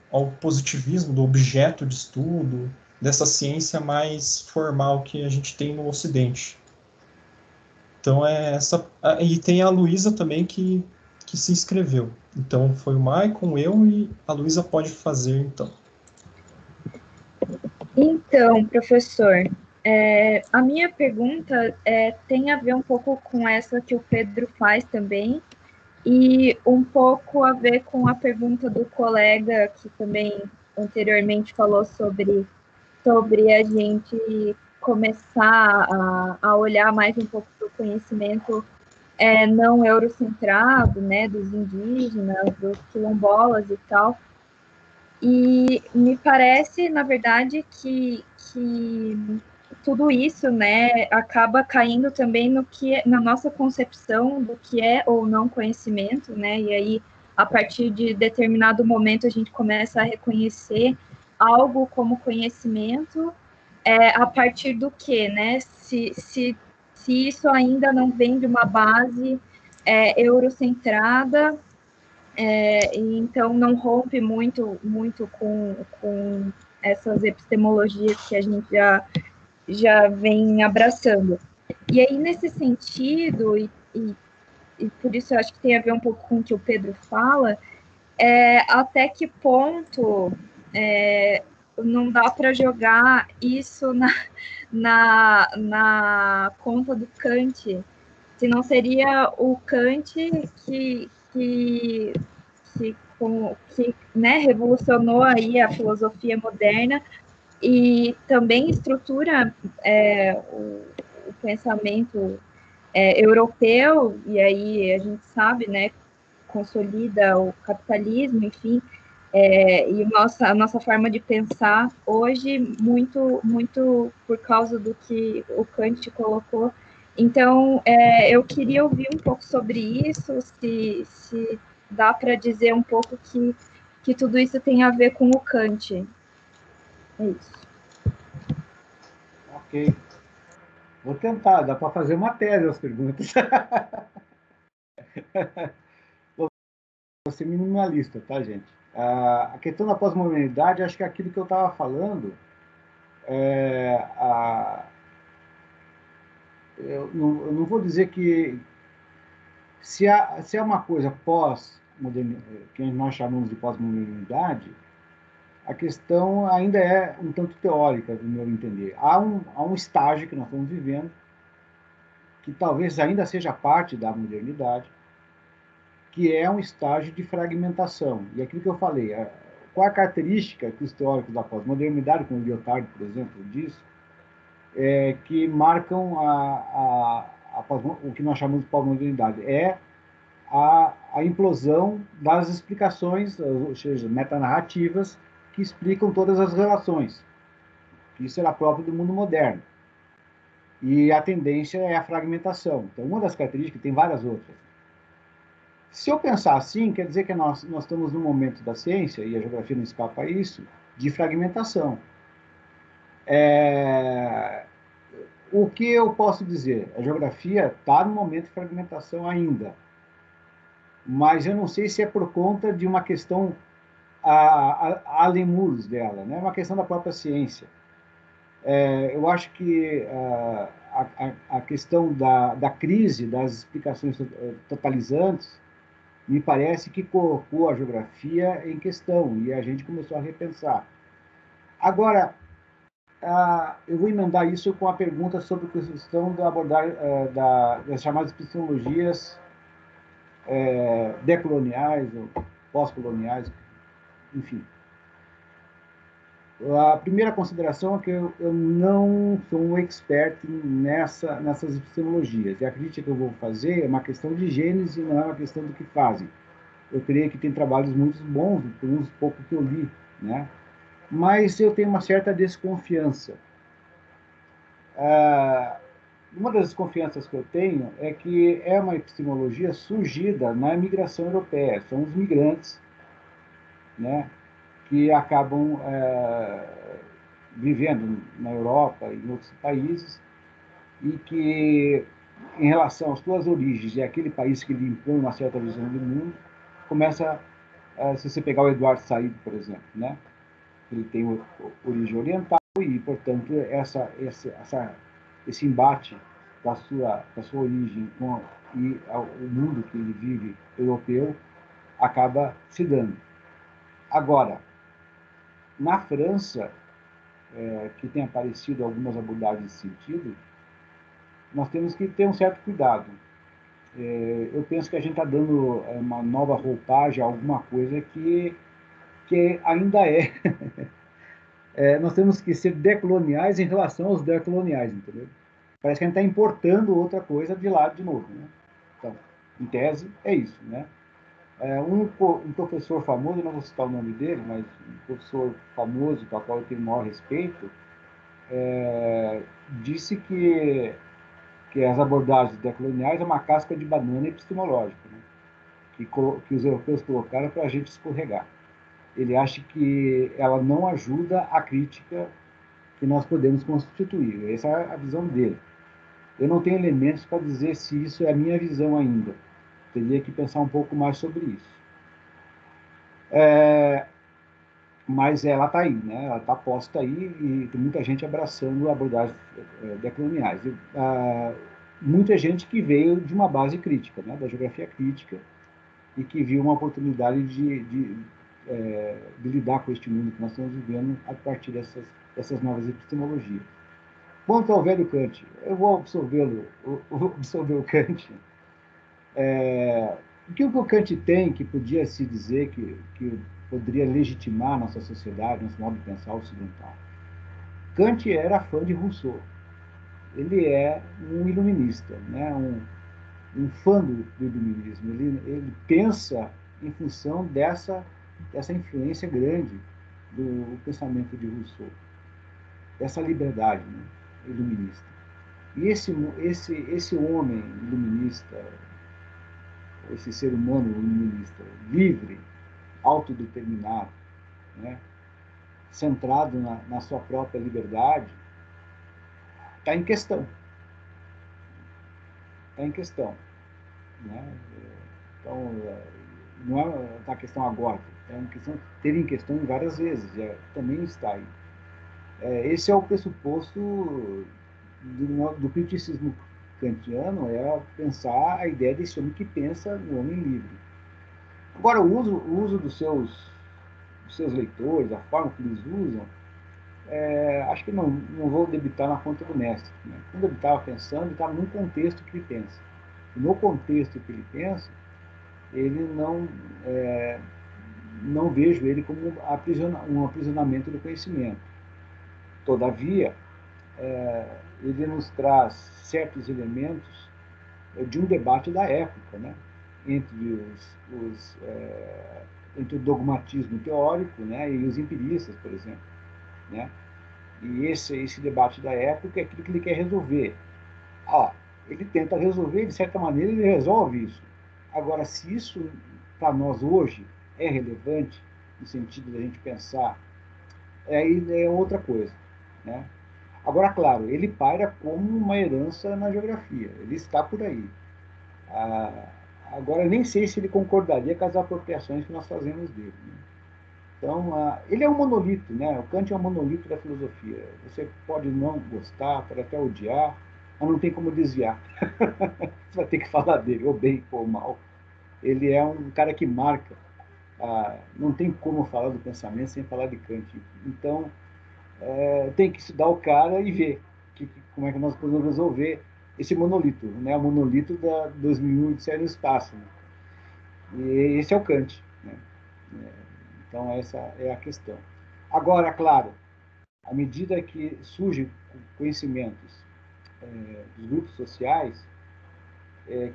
ao positivismo, do objeto de estudo, dessa ciência mais formal que a gente tem no Ocidente. Então, e tem a Luísa também que se inscreveu. Então, foi o Maicon, eu e a Luísa pode fazer, então. Então, professor, a minha pergunta tem a ver um pouco com essa que o Pedro faz também, e um pouco a ver com a pergunta do colega que também anteriormente falou sobre a gente começar a olhar mais um pouco para o conhecimento não eurocentrado, né, dos indígenas, dos quilombolas e tal. E me parece, na verdade, que tudo isso, né, acaba caindo também na nossa concepção do que é ou não conhecimento, né, e aí, a partir de determinado momento, a gente começa a reconhecer algo como conhecimento, a partir do que, né, se isso ainda não vem de uma base eurocentrada, e então não rompe muito com essas epistemologias que a gente já vem abraçando. E aí, nesse sentido, e por isso eu acho que tem a ver um pouco com o que o Pedro fala, até que ponto não dá para jogar isso na conta do Kant, se não seria o Kant que né, revolucionou aí a filosofia moderna e também estrutura o pensamento europeu, e aí a gente sabe, né, consolida o capitalismo, enfim, e a nossa forma de pensar hoje, muito por causa do que o Kant colocou. Então, eu queria ouvir um pouco sobre isso, se dá para dizer um pouco que tudo isso tem a ver com o Kant. É isso. Ok. Vou tentar, dá para fazer uma tese as perguntas. Vou ser minimalista, tá, gente? A questão da pós-modernidade, acho que é aquilo que eu estava falando, eu não vou dizer que se é uma coisa que nós chamamos de pós-modernidade, a questão ainda é um tanto teórica, do meu entender. Há um estágio que nós estamos vivendo, que talvez ainda seja parte da modernidade, que é um estágio de fragmentação. E aquilo que eu falei, qual a característica que os teóricos da pós-modernidade, como o Lyotard, por exemplo, diz, que marcam o que nós chamamos de pós-modernidade? É a implosão das explicações, ou seja, metanarrativas, que explicam todas as relações. Isso era próprio do mundo moderno. E a tendência é a fragmentação. Então, uma das características, tem várias outras. Se eu pensar assim, quer dizer que nós estamos num momento da ciência, e a geografia não escapa a isso, de fragmentação. O que eu posso dizer? A geografia está no momento de fragmentação ainda. Mas eu não sei se é por conta de uma questão a lemurs dela, né? É uma questão da própria ciência. Eu acho que a questão da crise, das explicações totalizantes, me parece que colocou a geografia em questão e a gente começou a repensar. Agora, eu vou emendar isso com a pergunta sobre a questão da abordagem das chamadas epistemologias decoloniais ou pós-coloniais, enfim. A primeira consideração é que eu não sou um expert nessas epistemologias. E a crítica que eu vou fazer é uma questão de gênese, não é uma questão do que fazem. Eu creio que tem trabalhos muito bons, por uns pouco que eu li, né? Mas eu tenho uma certa desconfiança. Uma das desconfianças que eu tenho é que é uma epistemologia surgida na imigração europeia. São os migrantes, né, que acabam vivendo na Europa e em outros países e que, em relação às suas origens e aquele país que lhe impõe uma certa visão do mundo, começa, se você pegar o Eduardo Said, por exemplo, né, ele tem origem oriental e, portanto, esse embate da sua origem e o mundo que ele vive, europeu, acaba se dando. Agora, na França, que tem aparecido algumas abordagens nesse sentido, nós temos que ter um certo cuidado. Eu penso que a gente está dando uma nova roupagem a alguma coisa que ainda é. Nós temos que ser decoloniais em relação aos decoloniais, entendeu? Parece que a gente está importando outra coisa de lá de novo, né? Então, em tese, é isso, né? Um professor famoso, eu não vou citar o nome dele, mas um professor famoso, para o qual eu tenho o maior respeito, disse que as abordagens decoloniais é uma casca de banana epistemológica, né? Que os europeus colocaram para a gente escorregar. Ele acha que ela não ajuda a crítica que nós podemos constituir. Essa é a visão dele. Eu não tenho elementos para dizer se isso é a minha visão ainda. Teria que pensar um pouco mais sobre isso. Mas ela está aí, né? Ela está posta aí e tem muita gente abraçando abordagens decoloniais. Muita gente que veio de uma base crítica, né? Da geografia crítica, e que viu uma oportunidade de lidar com este mundo que nós estamos vivendo a partir dessas novas epistemologias. Quanto ao velho Kant, eu vou absorver o Kant. O que o Kant tem que podia se dizer que poderia legitimar nossa sociedade, nosso modo de pensar ocidental? Kant era fã de Rousseau. Ele é um iluminista, né? um fã do iluminismo. Ele pensa em função dessa influência grande do pensamento de Rousseau, dessa liberdade, né, iluminista. E esse homem iluminista, esse ser humano iluminista, livre, autodeterminado, né, centrado na sua própria liberdade, está em questão. Está em questão. Né? Então, não é uma questão agora, é uma questão que teve em questão várias vezes, também está aí. Esse é o pressuposto do criticismo kantiano, é pensar a ideia desse homem que pensa no homem livre. Agora, o uso dos seus leitores, a forma que eles usam, acho que não vou debitar na conta do mestre. Né? Quando ele estava pensando, ele estava num contexto que ele pensa. E no contexto que ele pensa, ele não vejo ele como um aprisionamento do conhecimento. Todavia, ele nos traz certos elementos de um debate da época, né? entre o dogmatismo teórico, né? e os empiristas, por exemplo. Né? E esse debate da época é aquilo que ele quer resolver. Ele tenta resolver, de certa maneira, ele resolve isso. Agora, se isso, para nós hoje, é relevante, no sentido da gente pensar, aí é outra coisa. Né? Agora, claro, ele paira como uma herança na geografia, ele está por aí. Agora, nem sei se ele concordaria com as apropriações que nós fazemos dele. Né? Então, ele é um monolito, né? O Kant é um monolito da filosofia. Você pode não gostar, pode até odiar, mas não tem como desviar. Você vai ter que falar dele, ou bem ou mal. Ele é um cara que marca. Não tem como falar do pensamento sem falar de Kant. Então, tem que estudar o cara e ver como é que nós podemos resolver esse monolito, né? O monolito da 2001 de Série no Espaço. Né? E esse é o Kant. Né? Então, essa é a questão. Agora, claro, à medida que surgem conhecimentos dos grupos sociais,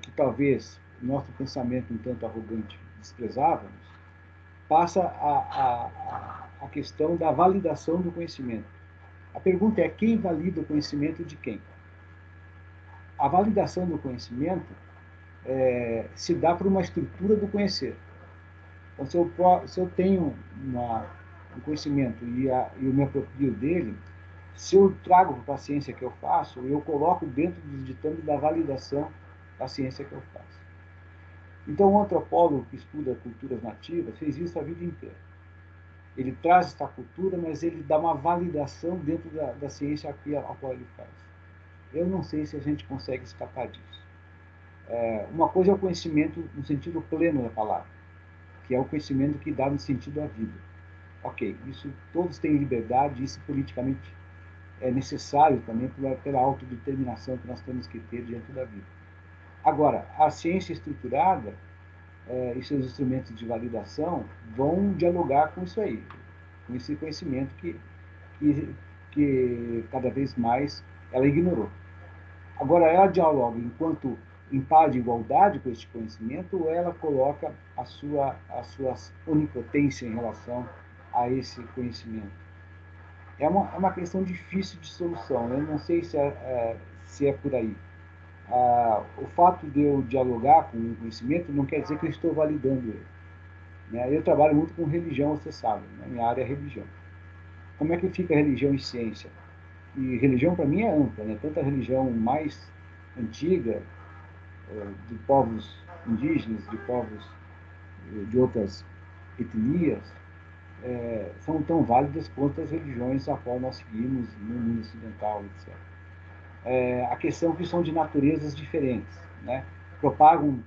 que talvez nosso pensamento um tanto arrogante desprezávamos, passa a questão da validação do conhecimento. A pergunta é: quem valida o conhecimento de quem? A validação do conhecimento se dá por uma estrutura do conhecer. Então, se eu tenho um conhecimento e eu me aproprio dele, se eu trago para a ciência que eu faço, eu coloco dentro dos ditames da validação da ciência que eu faço. Então, o antropólogo que estuda culturas nativas fez isso a vida inteira. Ele traz essa cultura, mas ele dá uma validação dentro da ciência a qual ele faz. Eu não sei se a gente consegue escapar disso. Uma coisa é o conhecimento no sentido pleno da palavra, que é o conhecimento que dá no sentido à vida. Ok, isso todos têm liberdade, isso politicamente é necessário também pela autodeterminação que nós temos que ter diante da vida. Agora, a ciência estruturada e seus instrumentos de validação vão dialogar com isso aí, com esse conhecimento que cada vez mais ela ignorou. Agora, ela dialoga enquanto em par de igualdade com este conhecimento, ou ela coloca a sua onipotência em relação a esse conhecimento? É uma questão difícil de solução. Eu não sei se é por aí. O fato de eu dialogar com o conhecimento não quer dizer que eu estou validando ele. Né? Eu trabalho muito com religião, você sabe, né? Minha área é religião. Como é que fica religião e ciência? E religião, para mim, é ampla, né? Tanto a religião mais antiga, de povos indígenas, de povos de outras etnias, são tão válidas quanto as religiões a qual nós seguimos no mundo ocidental, etc. A questão é que são de naturezas diferentes, né? Propagam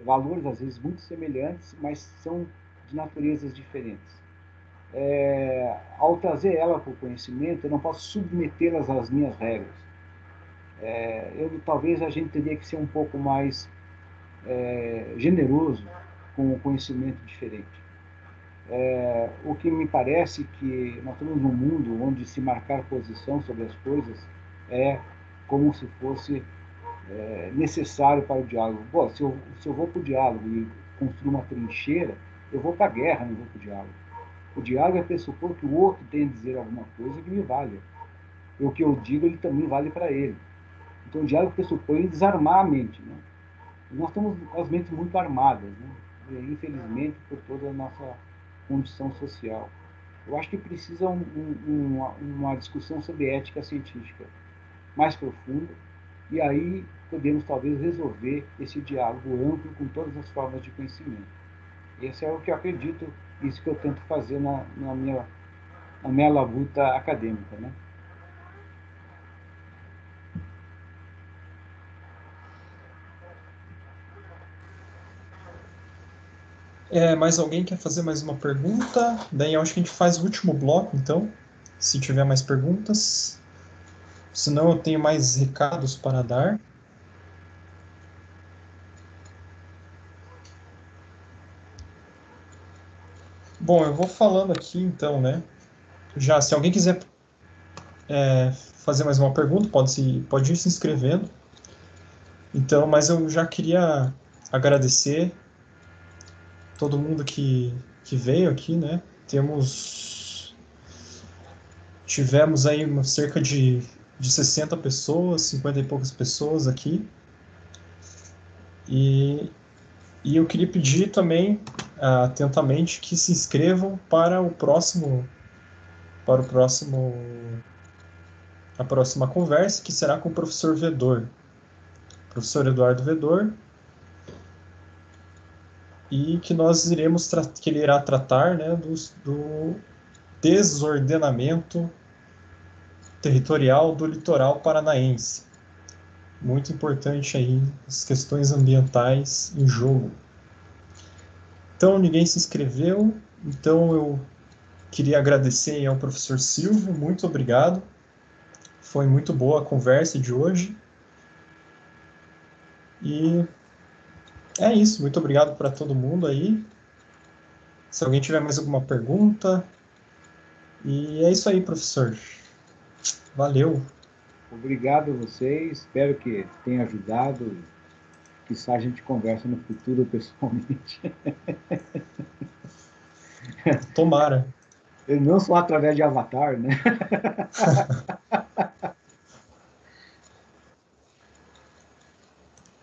valores, às vezes, muito semelhantes, mas são de naturezas diferentes. Ao trazer ela para o conhecimento, eu não posso submetê-las às minhas regras. Talvez a gente teria que ser um pouco mais generoso com o conhecimento diferente. O que me parece que nós estamos num mundo onde se marcar posição sobre as coisas é como se fosse necessário para o diálogo. Bom, se eu vou para o diálogo e construir uma trincheira, eu vou para a guerra, não vou para o diálogo. O diálogo é pressupor que o outro tem a dizer alguma coisa que me valha. E o que eu digo, ele também vale para ele. Então, o diálogo pressupõe desarmar a mente. Né? Nós estamos com as mentes muito armadas, né? Infelizmente, por toda a nossa condição social. Eu acho que precisa uma discussão sobre ética científica mais profunda, e aí podemos talvez resolver esse diálogo amplo com todas as formas de conhecimento. Esse é o que eu acredito, isso que eu tento fazer na minha labuta acadêmica, né? Mais alguém quer fazer mais uma pergunta? Daí eu acho que a gente faz o último bloco, então, se tiver mais perguntas. Senão eu tenho mais recados para dar. Bom, eu vou falando aqui, então, né? Já, se alguém quiser fazer mais uma pergunta, pode ir se inscrevendo. Então, mas eu já queria agradecer todo mundo que veio aqui, né? Tivemos aí cerca de 60 pessoas, 50 e poucas pessoas aqui. E eu queria pedir também, atentamente, que se inscrevam para a próxima conversa, que será com o professor Vedor, professor Eduardo Vedor, e que que ele irá tratar, né, do desordenamento territorial do litoral paranaense. Muito importante aí as questões ambientais em jogo. Então, ninguém se inscreveu, então eu queria agradecer ao professor Silvio, muito obrigado. Foi muito boa a conversa de hoje. E é isso, muito obrigado para todo mundo aí. Se alguém tiver mais alguma pergunta, E é isso aí, professor. Valeu. Obrigado a vocês, espero que tenha ajudado. Quizá a gente conversa no futuro pessoalmente. Tomara. Não só através de Avatar, né?